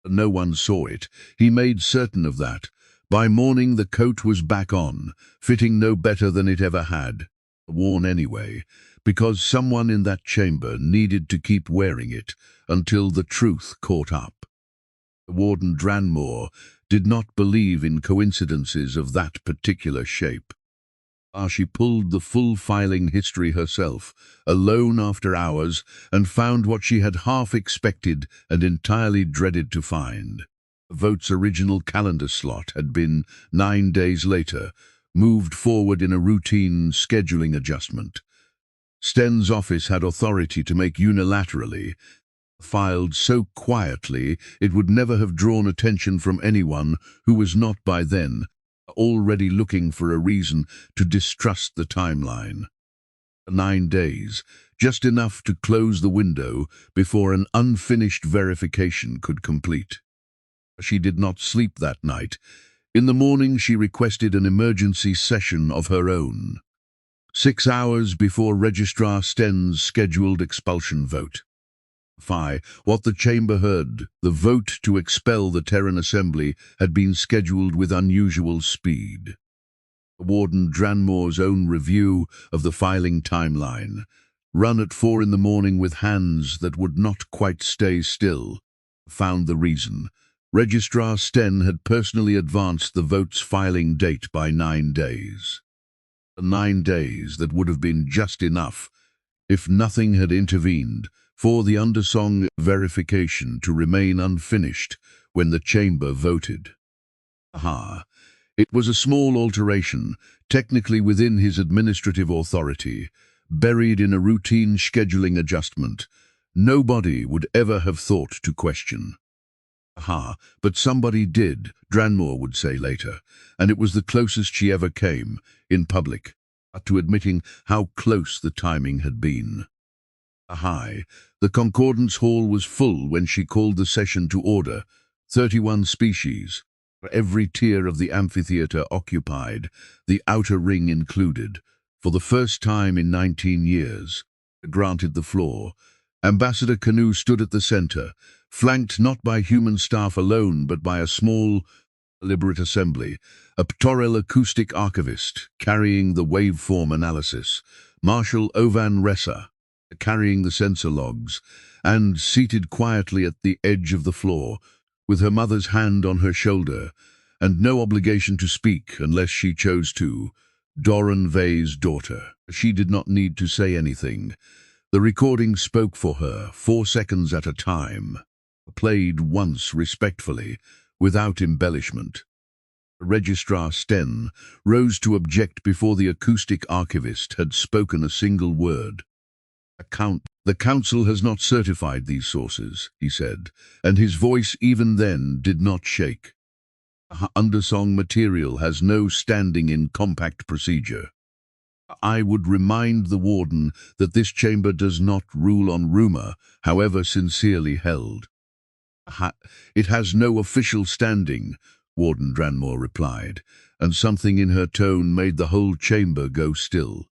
No one saw it. He made certain of that. By morning the coat was back on, fitting no better than it ever had, worn anyway, because someone in that chamber needed to keep wearing it until the truth caught up. Warden Dranmore did not believe in coincidences of that particular shape. She pulled the full filing history herself, alone after hours, and found what she had half expected and entirely dreaded to find. The vote's original calendar slot had been 9 days later, moved forward in a routine scheduling adjustment. Sten's office had authority to make unilaterally, filed so quietly it would never have drawn attention from anyone who was not by then already looking for a reason to distrust the timeline. 9 days, just enough to close the window before an unfinished verification could complete. She did not sleep that night. In the morning she requested an emergency session of her own, 6 hours before Registrar Sten's scheduled expulsion vote. What the chamber heard, the vote to expel the Terran Assembly, had been scheduled with unusual speed. Warden Dranmore's own review of the filing timeline, run at 4 in the morning with hands that would not quite stay still, found the reason. Registrar Sten had personally advanced the vote's filing date by 9 days. 9 days that would have been just enough, if nothing had intervened, for the undersong verification to remain unfinished when the chamber voted. It was a small alteration, technically within his administrative authority, buried in a routine scheduling adjustment. Nobody would ever have thought to question. But somebody did, Dranmore would say later, and it was the closest she ever came, in public, to admitting how close the timing had been. The Concordance Hall was full when she called the session to order, 31 species, every tier of the amphitheater occupied, the outer ring included, for the first time in 19 years, granted the floor. Ambassador Canu stood at the center, flanked not by human staff alone but by a small, deliberate assembly, a pictorial acoustic archivist carrying the waveform analysis, Marshal Ovan Ressa carrying the sensor logs, and seated quietly at the edge of the floor, with her mother's hand on her shoulder, and no obligation to speak unless she chose to, Doran Vey's daughter. She did not need to say anything. The recording spoke for her, 4 seconds at a time, played once respectfully, without embellishment. Registrar Sten rose to object before the acoustic archivist had spoken a single word. The council has not certified these sources, he said, and his voice even then did not shake. Undersong material has no standing in compact procedure. I would remind the warden that this chamber does not rule on rumor, however sincerely held. It has no official standing, Warden Dranmore replied, and something in her tone made the whole chamber go still.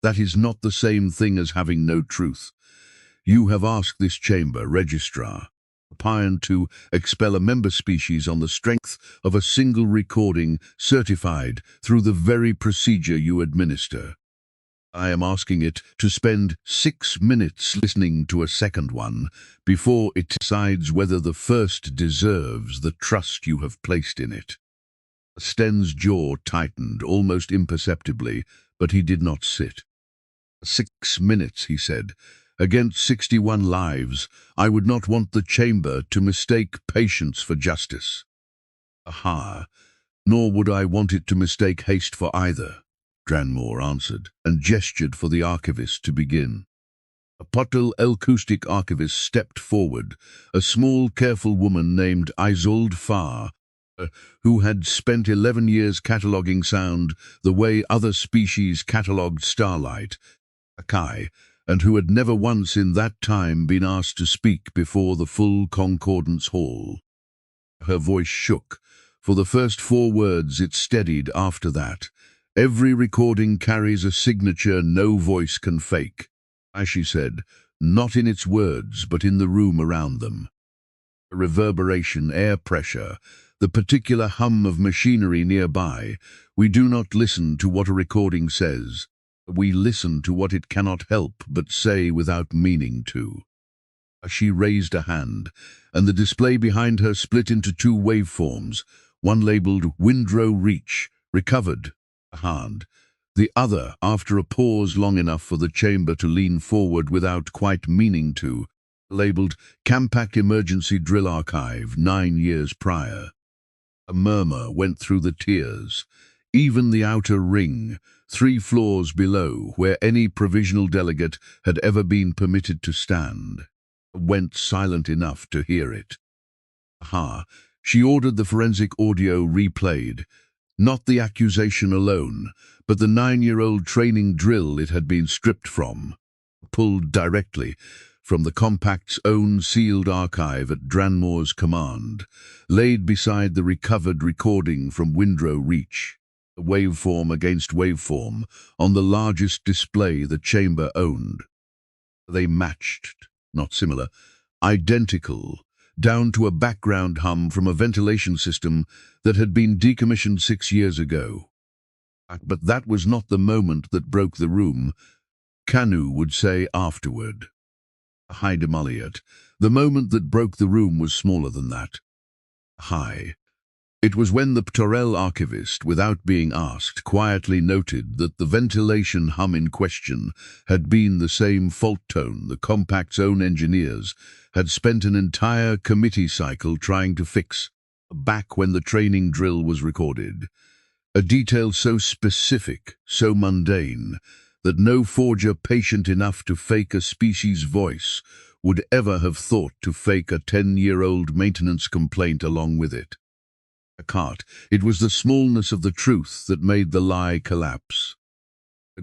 That is not the same thing as having no truth. You have asked this chamber, Registrar, to expel a member species on the strength of a single recording certified through the very procedure you administer. I am asking it to spend 6 minutes listening to a second one before it decides whether the first deserves the trust you have placed in it. Sten's jaw tightened almost imperceptibly, but he did not sit. 6 minutes, he said. Against 61 lives, I would not want the chamber to mistake patience for justice. Aha, nor would I want it to mistake haste for either, Dranmore answered, and gestured for the archivist to begin. A Potel Elkustik archivist stepped forward, a small, careful woman named Isolde Farr, who had spent 11 years cataloguing sound the way other species catalogued starlight, Akai, and who had never once in that time been asked to speak before the full concordance hall. Her voice shook. For the first 4 words it steadied after that. Every recording carries a signature no voice can fake. As she said, not in its words, but in the room around them. A reverberation, air pressure, the particular hum of machinery nearby. We do not listen to what a recording says. We listen to what it cannot help but say without meaning to. She raised a hand, and the display behind her split into 2 waveforms, one labeled Windrow Reach, recovered, a hand. The other, after a pause long enough for the chamber to lean forward without quite meaning to, labeled Campact Emergency Drill Archive, 9 years prior. A murmur went through the tiers. Even the outer ring, 3 floors below, where any provisional delegate had ever been permitted to stand, went silent enough to hear it. Aha, she ordered the forensic audio replayed. Not the accusation alone, but the 9-year-old training drill it had been stripped from, pulled directly from the Compact's own sealed archive at Dranmore's command, laid beside the recovered recording from Windrow Reach, waveform against waveform, on the largest display the chamber owned. They matched, not similar, identical, down to a background hum from a ventilation system that had been decommissioned 6 years ago. But that was not the moment that broke the room, Kanu would say afterward. Haida Maliat, the moment that broke the room was smaller than that. It was when the Ptorel archivist, without being asked, quietly noted that the ventilation hum in question had been the same fault tone the Compact's own engineers had spent an entire committee cycle trying to fix, back when the training drill was recorded. A detail so specific, so mundane, that no forger patient enough to fake a species voice would ever have thought to fake a 10-year-old maintenance complaint along with it. It was the smallness of the truth that made the lie collapse.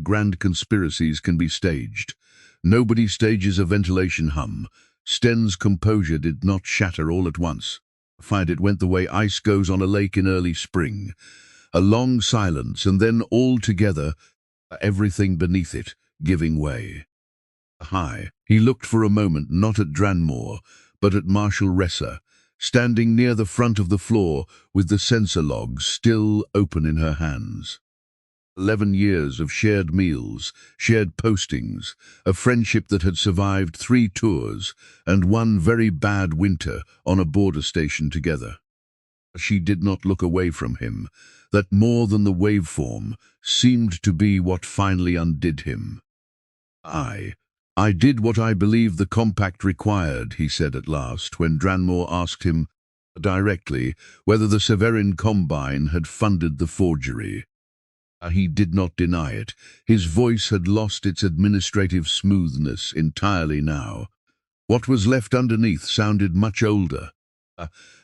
Grand conspiracies can be staged. Nobody stages a ventilation hum. Sten's composure did not shatter all at once. It went the way ice goes on a lake in early spring. A long silence, and then all together, everything beneath it giving way. He looked for a moment not at Dranmore, but at Marshal Ressa, standing near the front of the floor with the sensor logs still open in her hands. 11 years of shared meals, shared postings, a friendship that had survived 3 tours and 1 very bad winter on a border station together. She did not look away from him. That more than the waveform seemed to be what finally undid him. I did what I believed the Compact required, he said at last, when Dranmore asked him directly whether the Severin Combine had funded the forgery. He did not deny it. His voice had lost its administrative smoothness entirely now. What was left underneath sounded much older,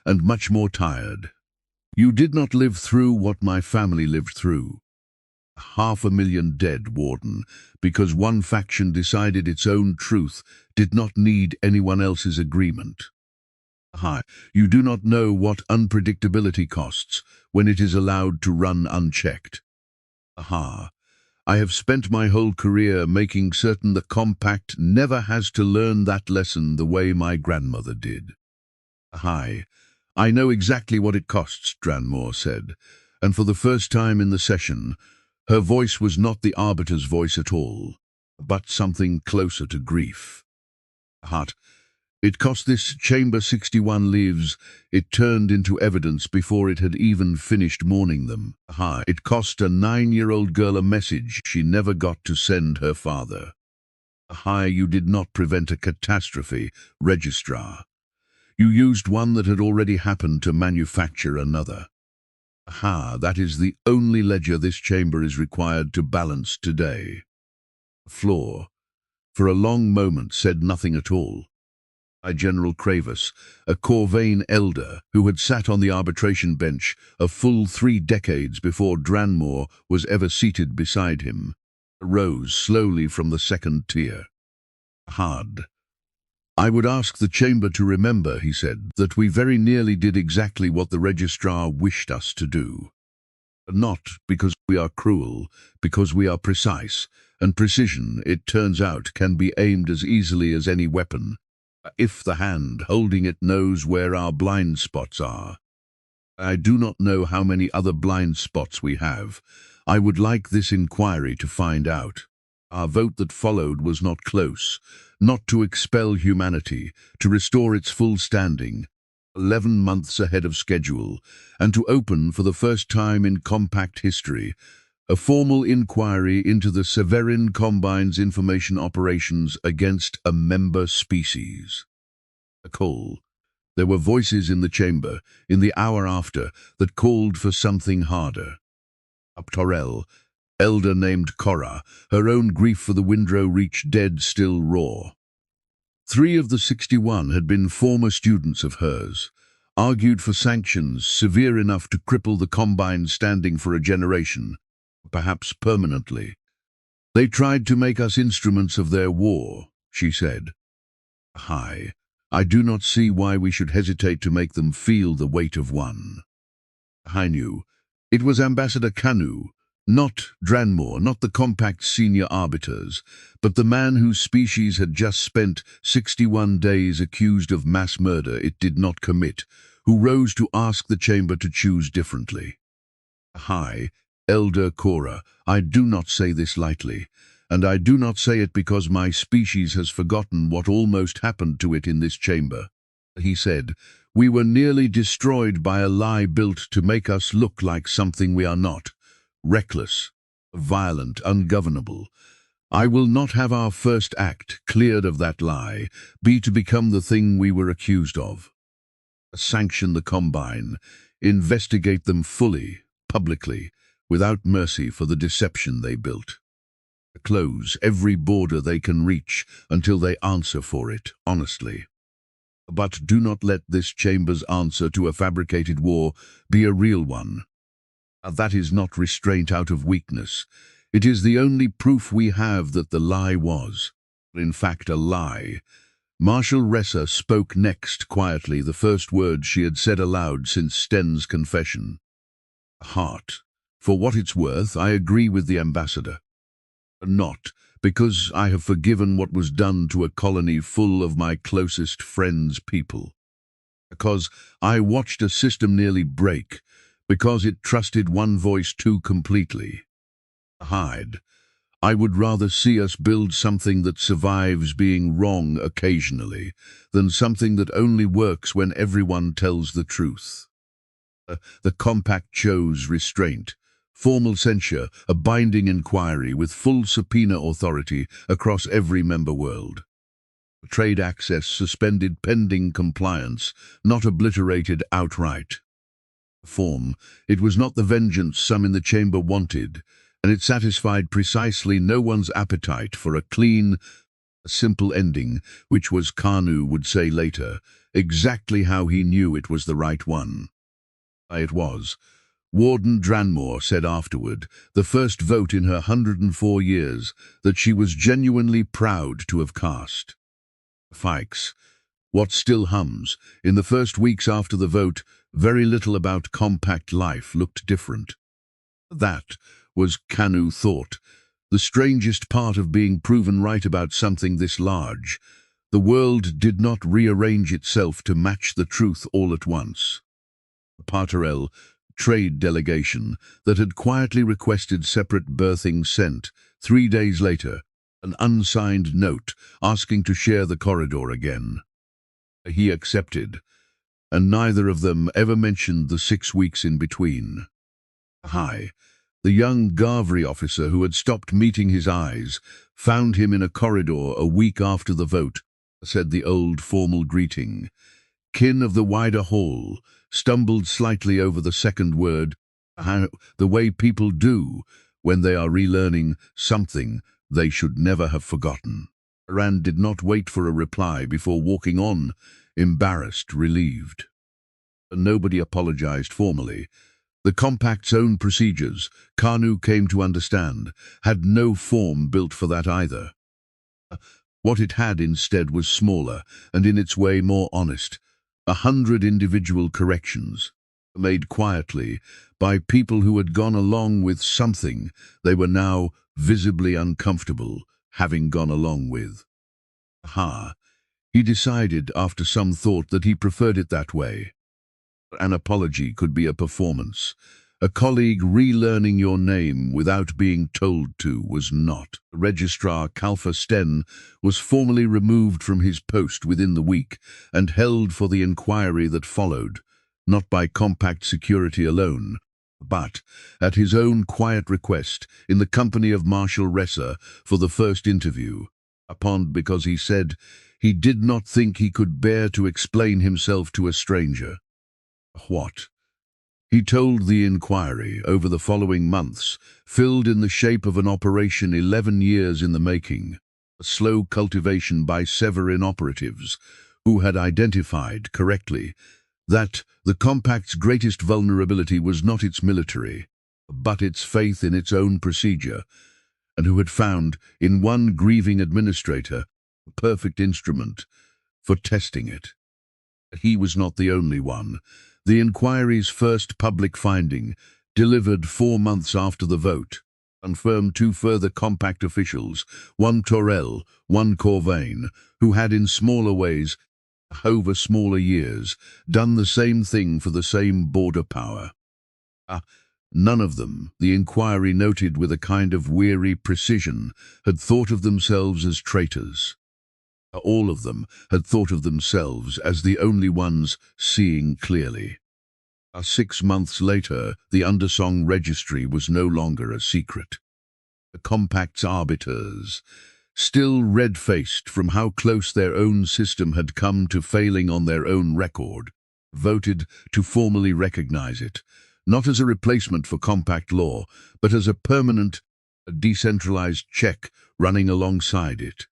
and much more tired. You did not live through what my family lived through. 500,000 dead, Warden, because one faction decided its own truth did not need anyone else's agreement. You do not know what unpredictability costs when it is allowed to run unchecked. I have spent my whole career making certain the Compact never has to learn that lesson the way my grandmother did. I know exactly what it costs, Dranmore said, and for the first time in the session, her voice was not the arbiter's voice at all, but something closer to grief. It cost this chamber 61 lives. It turned into evidence before it had even finished mourning them. It cost a 9-year-old girl a message she never got to send her father. You did not prevent a catastrophe, Registrar. You used one that had already happened to manufacture another. That is the only ledger this chamber is required to balance today. The floor, for a long moment, said nothing at all. General Cravus, a Corvain elder who had sat on the arbitration bench a full 3 decades before Dranmore was ever seated beside him, rose slowly from the second tier. I would ask the chamber to remember, he said, that we very nearly did exactly what the registrar wished us to do. Not because we are cruel, because we are precise, and precision, it turns out, can be aimed as easily as any weapon, if the hand holding it knows where our blind spots are. I do not know how many other blind spots we have. I would like this inquiry to find out. Our vote that followed was not close, not to expel humanity, to restore its full standing, 11 months ahead of schedule, and to open for the first time in compact history a formal inquiry into the Severin Combine's information operations against a member species. A call. There were voices in the chamber, in the hour after, that called for something harder. Torel, elder named Cora, her own grief for the Windrow Reach dead still raw. 3 of the 61 had been former students of hers, argued for sanctions severe enough to cripple the Combine's standing for a generation, perhaps permanently. They tried to make us instruments of their war, she said. I do not see why we should hesitate to make them feel the weight of one. I knew. It was Ambassador Kanu, not Dranmore, not the Compact's senior arbiters, but the man whose species had just spent 61 days accused of mass murder it did not commit, who rose to ask the chamber to choose differently. Elder Cora, I do not say this lightly, and I do not say it because my species has forgotten what almost happened to it in this chamber. He said, we were nearly destroyed by a lie built to make us look like something we are not. Reckless, violent, ungovernable. I will not have our first act, cleared of that lie, be to become the thing we were accused of. Sanction the Combine, investigate them fully, publicly, without mercy for the deception they built. Close every border they can reach until they answer for it, honestly. But do not let this chamber's answer to a fabricated war be a real one. That is not restraint out of weakness. It is the only proof we have that the lie was, in fact, a lie. Marshal Ressa spoke next quietly, the first words she had said aloud since Sten's confession. For what it's worth, I agree with the ambassador. Not because I have forgiven what was done to a colony full of my closest friends' people. Because I watched a system nearly break, because it trusted one voice too completely. I would rather see us build something that survives being wrong occasionally than something that only works when everyone tells the truth. The Compact chose restraint, formal censure, a binding inquiry with full subpoena authority across every member world. Trade access suspended pending compliance, not obliterated outright. Form, it was not the vengeance some in the chamber wanted, and it satisfied precisely no one's appetite for a clean, simple ending, which was, Kanu would say later, exactly how he knew it was the right one. It was. Warden Dranmore said afterward, the first vote in her 104 years, that she was genuinely proud to have cast. Fikes. What still hums, in the first weeks after the vote, very little about Compact life looked different. That was, Kanu thought, the strangest part of being proven right about something this large. The world did not rearrange itself to match the truth all at once. Parterel, trade delegation, that had quietly requested separate berthing sent, 3 days later, an unsigned note asking to share the corridor again. He accepted, and neither of them ever mentioned the 6 weeks in between. Hi. The young Gavri officer who had stopped meeting his eyes found him in a corridor a week after the vote, said the old formal greeting. Kin of the wider hall stumbled slightly over the second word, the way people do when they are relearning something they should never have forgotten. Rand did not wait for a reply before walking on, embarrassed, relieved. Nobody apologized formally. The compact's own procedures, Kanu came to understand, had no form built for that either. What it had instead was smaller, and in its way more honest. 100 individual corrections, made quietly by people who had gone along with something they were now visibly uncomfortable having gone along with. He decided after some thought that he preferred it that way. An apology could be a performance. A colleague relearning your name without being told to was not. Registrar Kalfa Sten was formally removed from his post within the week and held for the inquiry that followed, not by compact security alone, but at his own quiet request in the company of Marshal Ressa for the first interview, because he said he did not think he could bear to explain himself to a stranger. What? He told the inquiry over the following months, filled in the shape of an operation 11 years in the making, a slow cultivation by Severin operatives, who had identified correctly that the compact's greatest vulnerability was not its military, but its faith in its own procedure, and who had found in one grieving administrator a perfect instrument for testing it. He was not the only one. The inquiry's first public finding, delivered 4 months after the vote, confirmed 2 further compact officials, one Torel, one Corvain, who had in smaller ways, over smaller years, done the same thing for the same border power. None of them, the inquiry noted with a kind of weary precision, had thought of themselves as traitors. All of them had thought of themselves as the only ones seeing clearly. 6 months later, the Undersong Registry was no longer a secret. The compact's arbiters, still red-faced from how close their own system had come to failing on their own record, voted to formally recognize it, not as a replacement for compact law, but as a permanent, decentralized check running alongside it.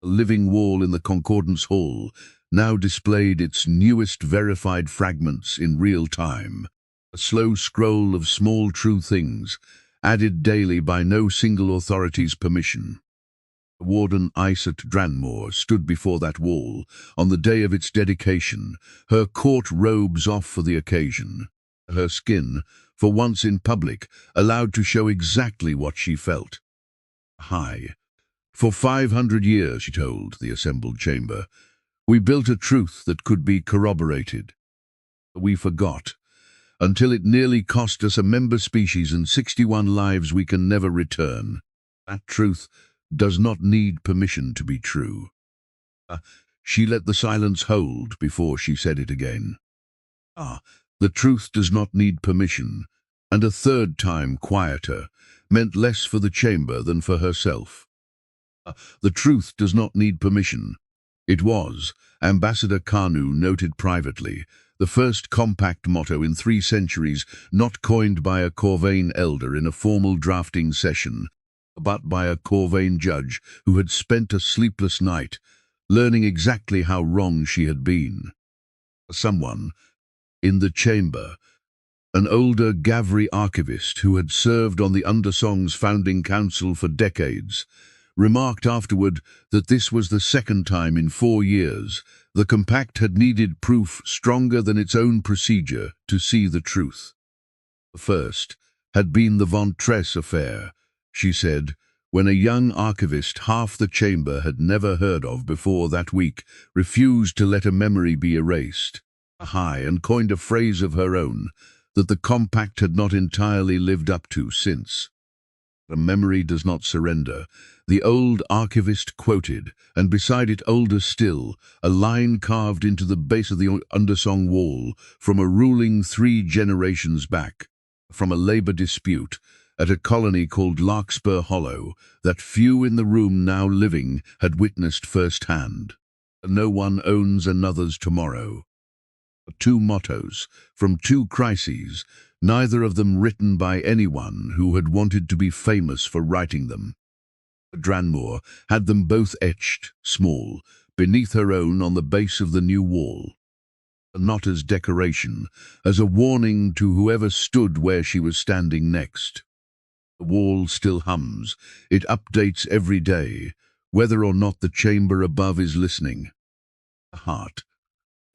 A living wall in the Concordance Hall now displayed its newest verified fragments in real time, a slow scroll of small true things, added daily by no single authority's permission. Warden Isat Dranmore stood before that wall on the day of its dedication, her court robes off for the occasion, her skin, for once in public, allowed to show exactly what she felt. For 500 years, she told the assembled chamber, we built a truth that could be corroborated. We forgot, until it nearly cost us a member species and 61 lives we can never return. That truth does not need permission to be true. She let the silence hold before she said it again. The truth does not need permission, and a third time quieter, meant less for the chamber than for herself. The truth does not need permission. It was, Ambassador Kanu noted privately, the first compact motto in 3 centuries not coined by a Corvain elder in a formal drafting session, but by a Corvain judge who had spent a sleepless night, learning exactly how wrong she had been. Someone, in the chamber, an older Gavri archivist who had served on the Undersong's founding council for decades, remarked afterward that this was the second time in 4 years the compact had needed proof stronger than its own procedure to see the truth. The first had been the Von Tress affair, she said, when a young archivist half the chamber had never heard of before that week refused to let a memory be erased, and coined a phrase of her own that the compact had not entirely lived up to since. A memory does not surrender, the old archivist quoted, and beside it older still, a line carved into the base of the undersong wall from a ruling 3 generations back, from a labor dispute at a colony called Larkspur Hollow that few in the room now living had witnessed firsthand. No one owns another's tomorrow. 2 mottos from 2 crises, neither of them written by anyone who had wanted to be famous for writing them. Dranmore had them both etched, small, beneath her own on the base of the new wall. Not as decoration, as a warning to whoever stood where she was standing next. The wall still hums, it updates every day, whether or not the chamber above is listening. Heart.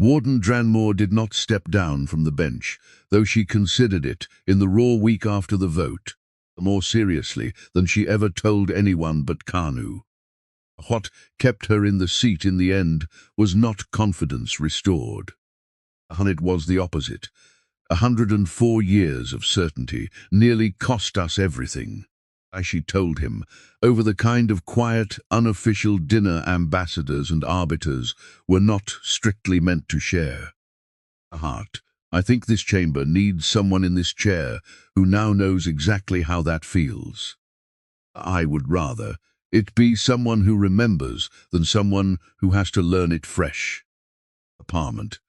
Warden Dranmore did not step down from the bench, though she considered it, in the raw week after the vote, more seriously than she ever told anyone but Kanu. What kept her in the seat in the end was not confidence restored. It was the opposite. 104 years of certainty nearly cost us everything, as she told him, over the kind of quiet, unofficial dinner ambassadors and arbiters were not strictly meant to share. I think this chamber needs someone in this chair who now knows exactly how that feels. I would rather it be someone who remembers than someone who has to learn it fresh. Apartment.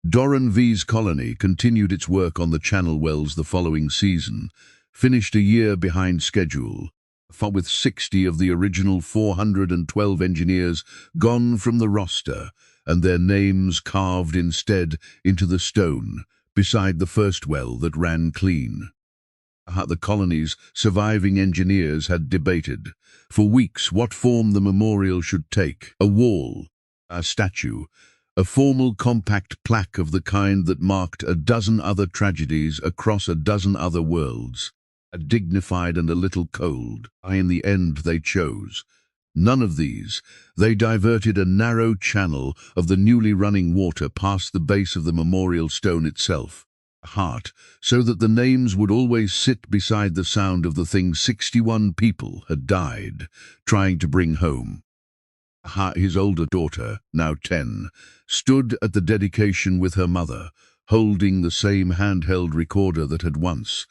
Doran V's colony continued its work on the channel wells the following season, finished a year behind schedule, with 60 of the original 412 engineers gone from the roster, and their names carved instead into the stone beside the first well that ran clean. The colony's surviving engineers had debated for weeks what form the memorial should take: a wall, a statue, a formal compact plaque of the kind that marked a dozen other tragedies across a dozen other worlds, dignified and a little cold. In the end they chose none of these. They diverted a narrow channel of the newly running water past the base of the memorial stone itself, so that the names would always sit beside the sound of the thing 61 people had died trying to bring home. His older daughter, now 10, stood at the dedication with her mother, holding the same handheld recorder that had once,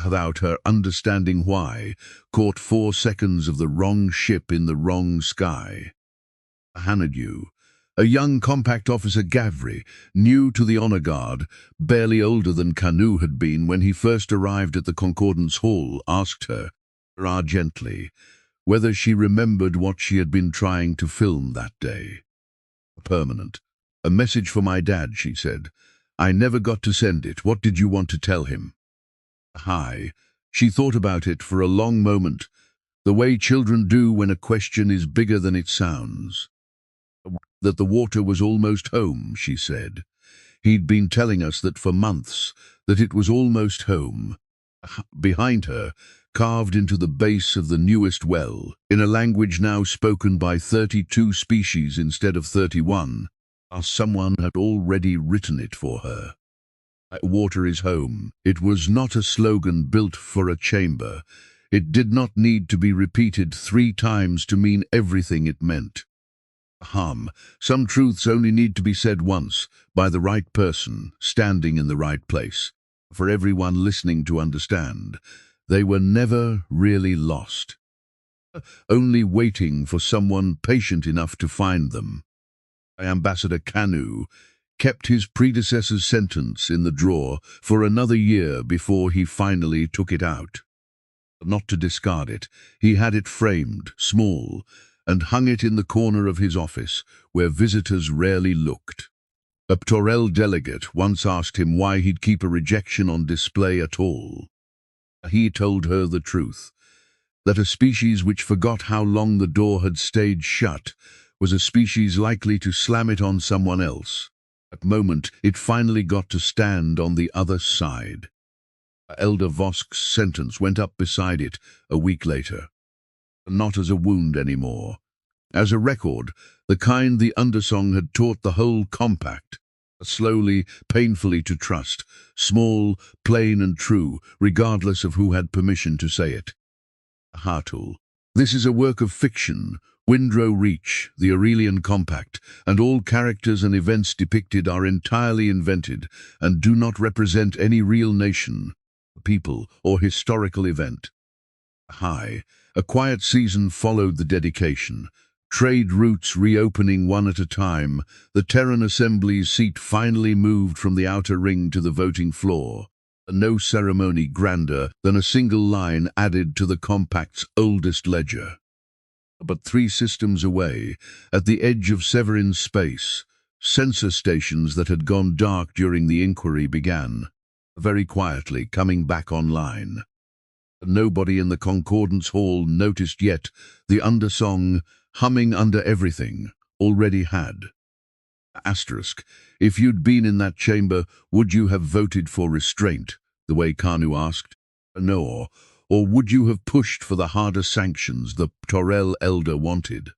without her understanding why, caught 4 seconds of the wrong ship in the wrong sky. Hanadu, a young compact officer Gavri, new to the honor guard, barely older than Kanu had been when he first arrived at the Concordance Hall, asked her, gently, whether she remembered what she had been trying to film that day. Permanent. A message for my dad, she said. I never got to send it. What did you want to tell him? She thought about it for a long moment, the way children do when a question is bigger than it sounds. That the water was almost home, she said. He'd been telling us that for months, that it was almost home. Behind her, carved into the base of the newest well, in a language now spoken by 32 species instead of 31, someone had already written it for her. Water is home. It was not a slogan built for a chamber. It did not need to be repeated 3 times to mean everything it meant. Some truths only need to be said once, by the right person, standing in the right place, for everyone listening to understand. They were never really lost, only waiting for someone patient enough to find them. Ambassador Kanu kept his predecessor's sentence in the drawer for another year before he finally took it out. Not to discard it, he had it framed, small, and hung it in the corner of his office, where visitors rarely looked. A Torel delegate once asked him why he'd keep a rejection on display at all. He told her the truth, that a species which forgot how long the door had stayed shut was a species likely to slam it on someone else. At the moment, it finally got to stand on the other side. Elder Vosk's sentence went up beside it a week later. Not as a wound anymore. As a record, the kind the undersong had taught the whole compact. Slowly, painfully to trust, small, plain and true, regardless of who had permission to say it. Hartul. This is a work of fiction. Windrow Reach, the Aurelian Compact, and all characters and events depicted are entirely invented and do not represent any real nation, people, or historical event. High. A quiet season followed the dedication. Trade routes reopening one at a time, the Terran Assembly's seat finally moved from the outer ring to the voting floor. No ceremony grander than a single line added to the Compact's oldest ledger. But 3 systems away, at the edge of Severin space, sensor stations that had gone dark during the inquiry began, very quietly coming back online. Nobody in the Concordance Hall noticed yet the undersong, humming under everything, already had. Asterisk. If you'd been in that chamber, would you have voted for restraint, the way Kanu asked? No, or would you have pushed for the harder sanctions the Torel Elder wanted?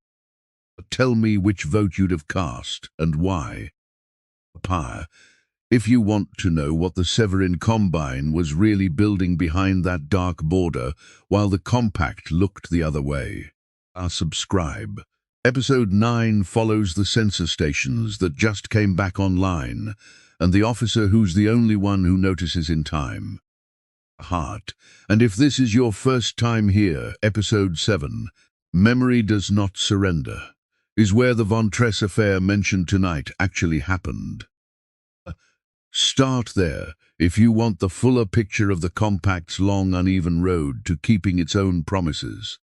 Tell me which vote you'd have cast, and why. Pyre. If you want to know what the Severin Combine was really building behind that dark border, while the Compact looked the other way. Subscribe. Episode 9 follows the sensor stations that just came back online, and the officer who's the only one who notices in time. Heart. And if this is your first time here, Episode 7, Memory Does Not Surrender, is where the Von Tress affair mentioned tonight actually happened. Start there if you want the fuller picture of the Compact's long, uneven road to keeping its own promises.